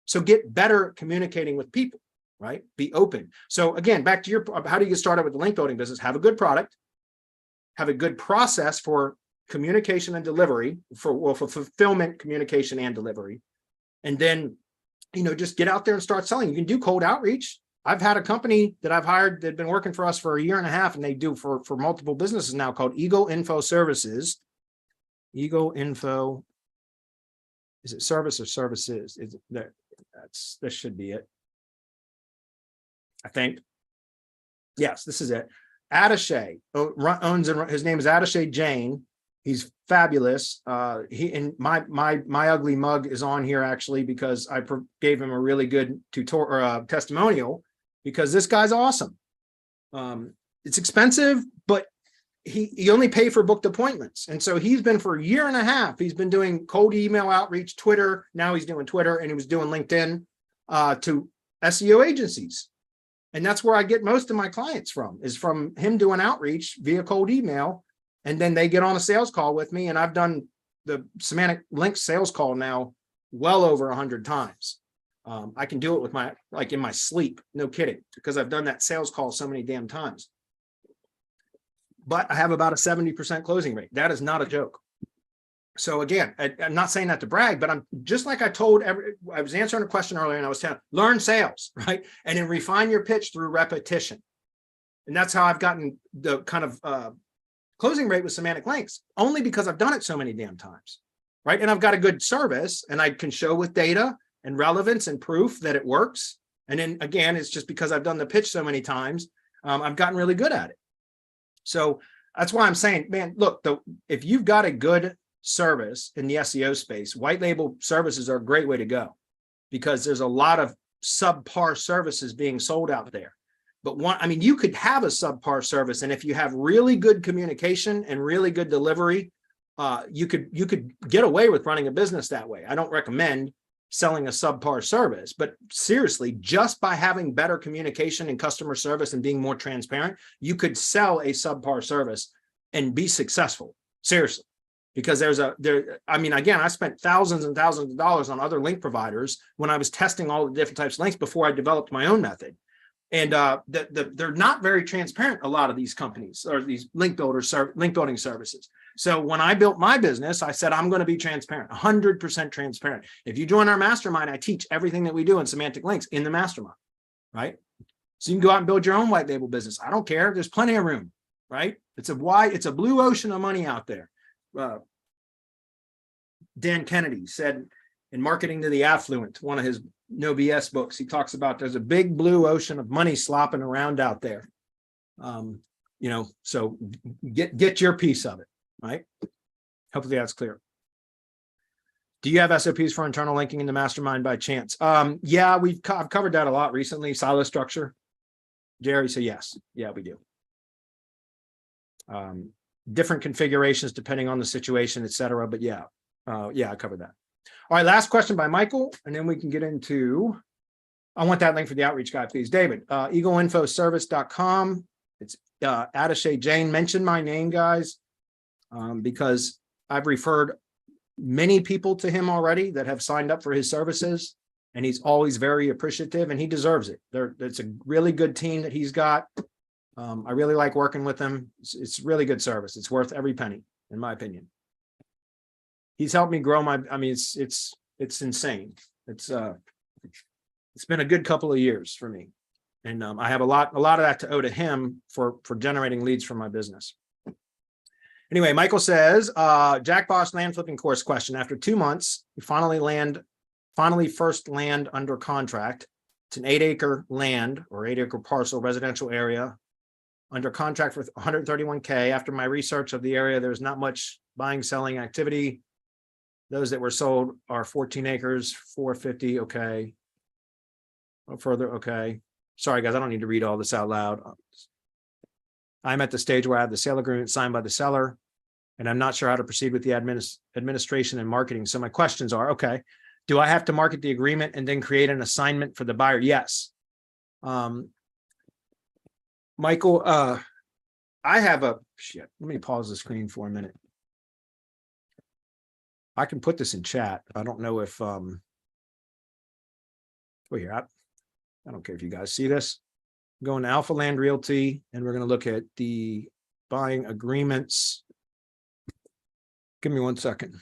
So get better communicating with people, right? Be open. So again, back to your, how do you get started with the link building business? Have a good product, have a good process for communication and delivery, for fulfillment, communication and delivery. And then, you know, just get out there and start selling. You can do cold outreach. I've had a company that I've hired that'd been working for us for 1.5 years, and they do for multiple businesses now, called Eagle Info Services. Eagle Info, is it service or services? Is it there? This should be it, I think. Yes, this is it. Attaché owns, his name is Attaché Jane. He's fabulous. He, and my ugly mug is on here actually because I gave him a really good tutorial or testimonial, because this guy's awesome. It's expensive, but he only pay for booked appointments. And so he's been for 1.5 years, he's been doing cold email outreach, Twitter. Now he's doing Twitter, and he was doing LinkedIn to SEO agencies. And that's where I get most of my clients from, is from him doing outreach via cold email. And then they get on a sales call with me. And I've done the semantic link sales call now well over 100 times. I can do it with my, like in my sleep, no kidding, because I've done that sales call so many damn times. But I have about a 70% closing rate. That is not a joke. So again, I'm not saying that to brag, but I'm just like I told I was answering a question earlier, and I was telling, learn sales, right? And then refine your pitch through repetition. And that's how I've gotten the kind of closing rate with semantic links, only because I've done it so many damn times, right? And I've got a good service, and I can show with data and relevance and proof that it works. And then again, it's just because I've done the pitch so many times, I've gotten really good at it. So that's why I'm saying, man, look, if you've got a good service in the SEO space, white label services are a great way to go, because there's a lot of subpar services being sold out there. But you could have a subpar service, and if you have really good communication and really good delivery, you could get away with running a business that way. I don't recommend selling a subpar service, but seriously, just by having better communication and customer service and being more transparent, you could sell a subpar service and be successful. Seriously, because again, I spent thousands and thousands of dollars on other link providers when I was testing all the different types of links before I developed my own method. And they're not very transparent, a lot of these companies or these link building services. So when I built my business, I said, I'm going to be transparent, 100% transparent. If you join our mastermind, I teach everything that we do in semantic links in the mastermind, right? So you can go out and build your own white label business. I don't care. There's plenty of room, right? It's a blue ocean of money out there. Dan Kennedy said in Marketing to the Affluent, one of his No BS books, he talks about there's a big blue ocean of money slopping around out there. So get your piece of it, right? Hopefully that's clear. Do you have SOPs for internal linking in the mastermind by chance? Yeah, I've covered that a lot recently. Silo structure. Jerry said yes. Yeah, we do. Different configurations depending on the situation, etc. But yeah, I covered that. All right, last question by Michael, and then we can get into, I want that link for the outreach guy, please. David, eagleinfoservice.com. It's Attaché Jane. Mention my name, guys, because I've referred many people to him already that have signed up for his services, and he's always very appreciative, and he deserves it. It's a really good team that he's got. I really like working with him. It's really good service. It's worth every penny, in my opinion. He's helped me grow it's insane. It's been a good couple of years for me. And I have a lot of that to owe to him for generating leads for my business. Anyway, Michael says, Jack Boss land flipping course question. After 2 months, we finally first land under contract. It's an 8-acre land or 8-acre parcel residential area under contract for $131K. After my research of the area, there's not much buying, selling activity. Those that were sold are 14 acres, 450. Okay. Further. Okay. Sorry, guys. I don't need to read all this out loud. I'm at the stage where I have the sale agreement signed by the seller, and I'm not sure how to proceed with the administration and marketing. So my questions are, okay, do I have to market the agreement and then create an assignment for the buyer? Yes. Michael, I have a shit. Let me pause the screen for a minute. I can put this in chat. I don't know if well, here, I don't care if you guys see this. I'm going to Alpha Land Realty, and we're going to look at the buying agreements. Give me 1 second.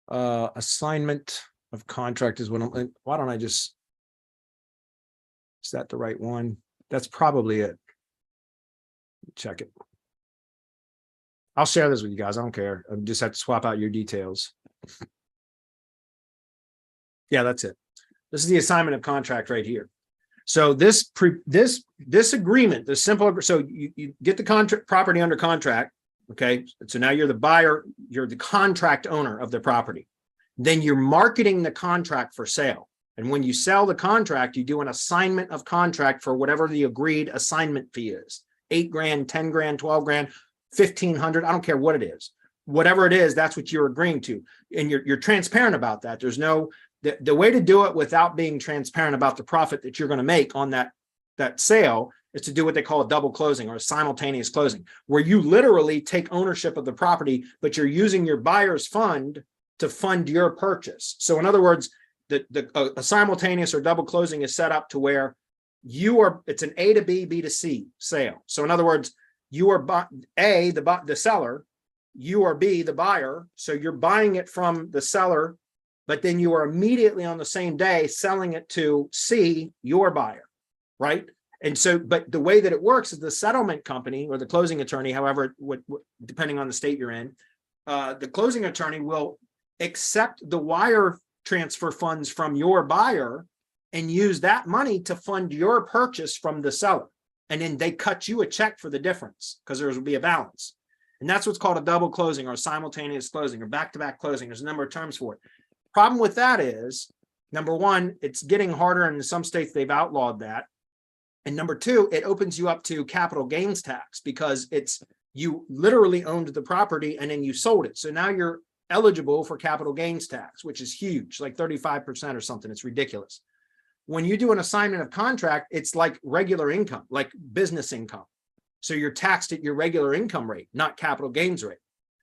Assignment of contract is what I'm, why don't I just, is that the right one? That's probably it. Check it. I'll share this with you guys. I don't care. I just have to swap out your details. Yeah, that's it. This is the assignment of contract right here. So this agreement, the simple, so you get the contract property under contract. Okay. So now you're the buyer, you're the contract owner of the property. Then you're marketing the contract for sale. And when you sell the contract, you do an assignment of contract for whatever the agreed assignment fee is. 8 grand, 10 grand, 12 grand, 1,500. I don't care what it is. Whatever it is, that's what you're agreeing to. And you're transparent about that. There's no, the way to do it without being transparent about the profit that you're going to make on that sale is to do what they call a double closing or a simultaneous closing, where you literally take ownership of the property, but you're using your buyer's fund to fund your purchase. So in other words, a simultaneous or double closing is set up to where it's an A to B, B to C sale. So in other words, you are A, the seller, you are B, the buyer. So you're buying it from the seller, but then you are immediately on the same day selling it to C, your buyer, right? And so, but the way that it works is the settlement company or the closing attorney, however, depending on the state you're in, the closing attorney will accept the wire transfer funds from your buyer and use that money to fund your purchase from the seller. And then they cut you a check for the difference because there will be a balance. And that's what's called a double closing or a simultaneous closing or back-to-back closing. There's a number of terms for it. Problem with that is, number one, it's getting harder, and in some states they've outlawed that. And number two, it opens you up to capital gains tax because you literally owned the property and then you sold it. So now you're eligible for capital gains tax, which is huge, like 35% or something. It's ridiculous. When you do an assignment of contract, it's like regular income, like business income. So you're taxed at your regular income rate, not capital gains rate,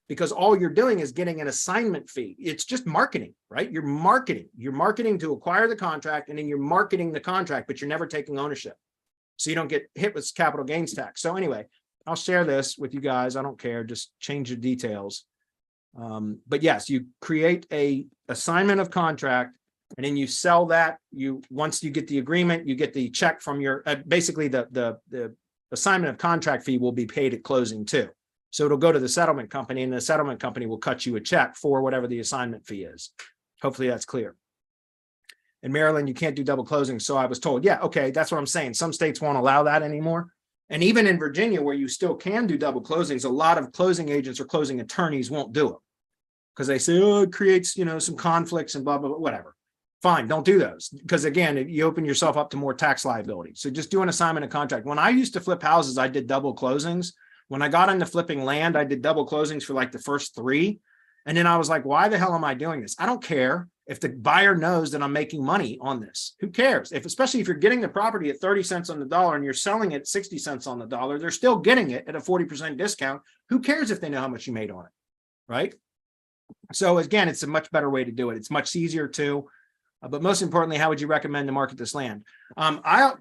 because all you're doing is getting an assignment fee. It's just marketing, right? You're marketing to acquire the contract, and then you're marketing the contract, but you're never taking ownership. So you don't get hit with capital gains tax. So anyway, I'll share this with you guys. I don't care. Just change the details. But yes, you create a assignment of contract, and then you sell that. Once you get the agreement, you get the check from your, basically the assignment of contract fee will be paid at closing too. So it'll go to the settlement company, and the settlement company will cut you a check for whatever the assignment fee is. Hopefully that's clear. In Maryland, you can't do double closing. So I was told, yeah, okay, that's what I'm saying. Some states won't allow that anymore. And even in Virginia, where you still can do double closings, a lot of closing agents or closing attorneys won't do it because they say, oh, it creates, some conflicts and blah, blah, blah, whatever. Fine, don't do those. Because again, you open yourself up to more tax liability. So just do an assignment of contract. When I used to flip houses, I did double closings. When I got into flipping land, I did double closings for like the first 3. And then I was like, why the hell am I doing this? I don't care if the buyer knows that I'm making money on this. Who cares? Especially if you're getting the property at 30 cents on the dollar and you're selling it 60 cents on the dollar, they're still getting it at a 40% discount. Who cares if they know how much you made on it, right? So again, it's a much better way to do it. It's much easier too. But most importantly, how would you recommend to market this land? I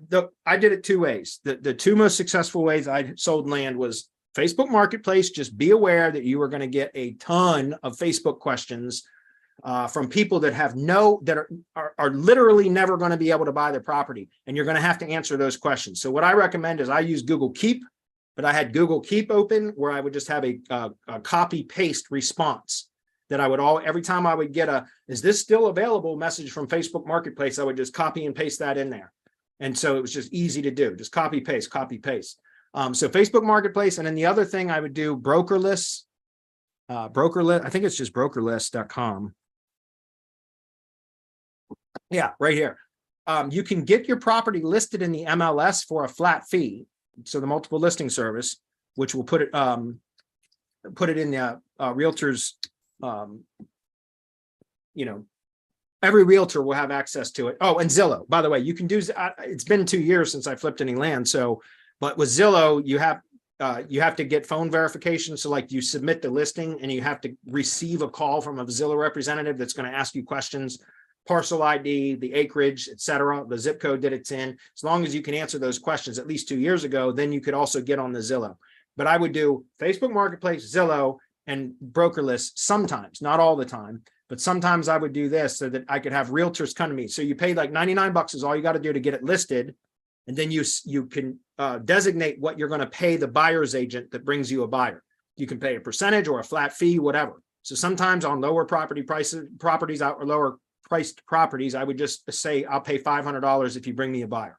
did it 2 ways. The 2 most successful ways I sold land was Facebook Marketplace. Just be aware that you are going to get a ton of Facebook questions from people that are literally never going to be able to buy the property, and you're going to have to answer those questions. So what I recommend is I use Google Keep, but I had Google Keep open where I would just have a copy paste response that I would every time I would get is this still available message from Facebook Marketplace, I would just copy and paste that in there. And so it was just easy to do, just copy, paste, copy, paste. So Facebook Marketplace. And then the other thing I would do, brokerless, I think it's just brokerless.com. Yeah, right here. You can get your property listed in the MLS for a flat fee. So the multiple listing service, which will put it in the realtors, every realtor will have access to it. Oh, and Zillow, by the way, you can do, it's been 2 years since I flipped any land. So, but with Zillow, you have to get phone verification. So like you submit the listing and you have to receive a call from a Zillow representative that's going to ask you questions, parcel ID, the acreage, et cetera, the zip code that it's in. As long as you can answer those questions at least 2 years ago, then you could also get on the Zillow. But I would do Facebook Marketplace, Zillow, and broker lists sometimes, not all the time. But sometimes I would do this so that I could have realtors come to me. So you pay like 99 bucks is all you got to do to get it listed. And then you can designate what you're going to pay the buyer's agent that brings you a buyer. You can pay a percentage or a flat fee, whatever. So sometimes on lower properties out or lower priced properties, I would just say, I'll pay $500 if you bring me a buyer.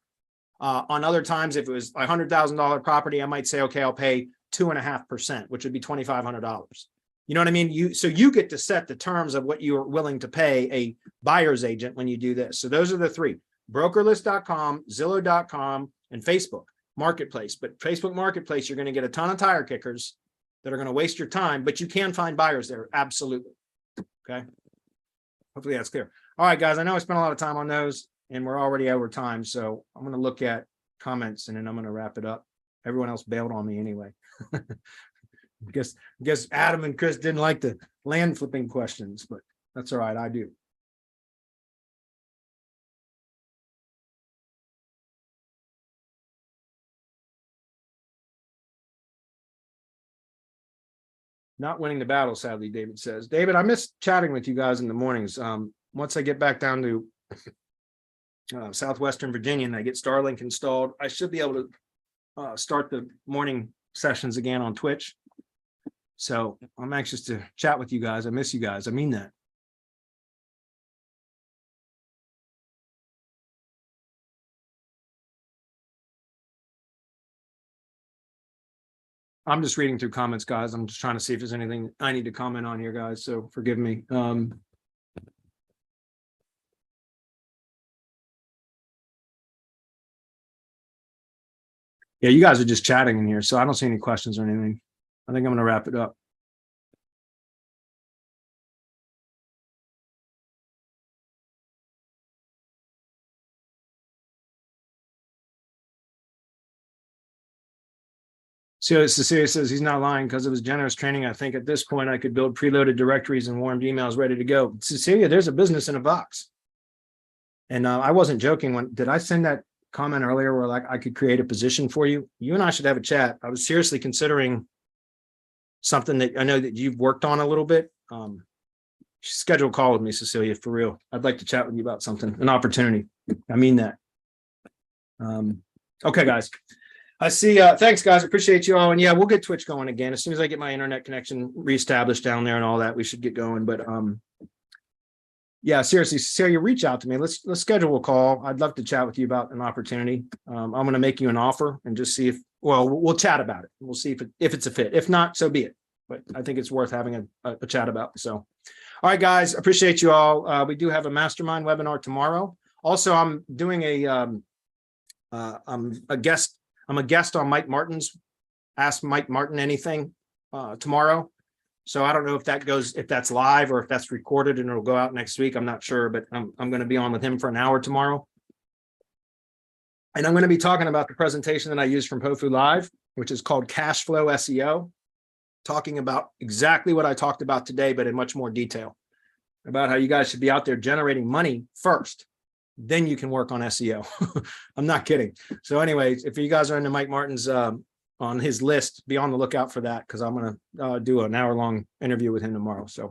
On other times, if it was a $100,000 property, I might say, okay, I'll pay 2.5%, which would be $2,500. You know what I mean? So you get to set the terms of what you're willing to pay a buyer's agent when you do this. So those are the three: brokerlist.com, Zillow.com, and Facebook Marketplace. But Facebook Marketplace, you're going to get a ton of tire kickers that are going to waste your time, but you can find buyers there. Absolutely. Okay. Hopefully that's clear. All right, guys, I know I spent a lot of time on those and we're already over time. So I'm going to look at comments and then I'm going to wrap it up. Everyone else bailed on me anyway. Guess Adam and Chris didn't like the land flipping questions, but that's all right. I do. Not winning the battle, sadly, David says. David, I miss chatting with you guys in the mornings. Once I get back down to Southwestern Virginia and I get Starlink installed, I should be able to start the morning sessions again on Twitch. So I'm anxious to chat with you guys. I miss you guys. I mean that. I'm just reading through comments, guys. I'm just trying to see if there's anything I need to comment on here, guys. So forgive me. Yeah, you guys are just chatting in here, so I don't see any questions or anything. I think I'm going to wrap it up. So Cecilia says he's not lying because of his generous training. I think at this point I could build preloaded directories and warmed emails ready to go. Cecilia, there's a business in a box. And I wasn't joking when did I send that comment earlier where like I could create a position for you? You and I should have a chat. I was seriously considering something that I know that you've worked on a little bit. Schedule a call with me, Cecilia, for real. I'd like to chat with you about something, an opportunity. I mean that. Okay, guys. I see. Thanks, guys. Appreciate you all. And yeah, we'll get Twitch going again. As soon as I get my internet connection reestablished down there and all that, we should get going. But yeah, seriously, Cecilia, reach out to me. Let's schedule a call. I'd love to chat with you about an opportunity. I'm going to make you an offer and just see if, well, we'll chat about it. We'll see if it's a fit. If not, so be it. But I think it's worth having a chat about. So, all right, guys, appreciate you all. We do have a mastermind webinar tomorrow. Also, I'm doing I'm a guest on Mike Martin's Ask Mike Martin Anything tomorrow. So I don't know if that's live or if that's recorded and it'll go out next week. I'm not sure, but I'm going to be on with him for an hour tomorrow. And I'm going to be talking about the presentation that I used from POFU Live, which is called Cash Flow SEO, talking about exactly what I talked about today, but in much more detail about how you guys should be out there generating money first. Then you can work on SEO. I'm not kidding. So anyways, if you guys are into Mike Martin's on his list, be on the lookout for that because I'm going to do an hour-long interview with him tomorrow. So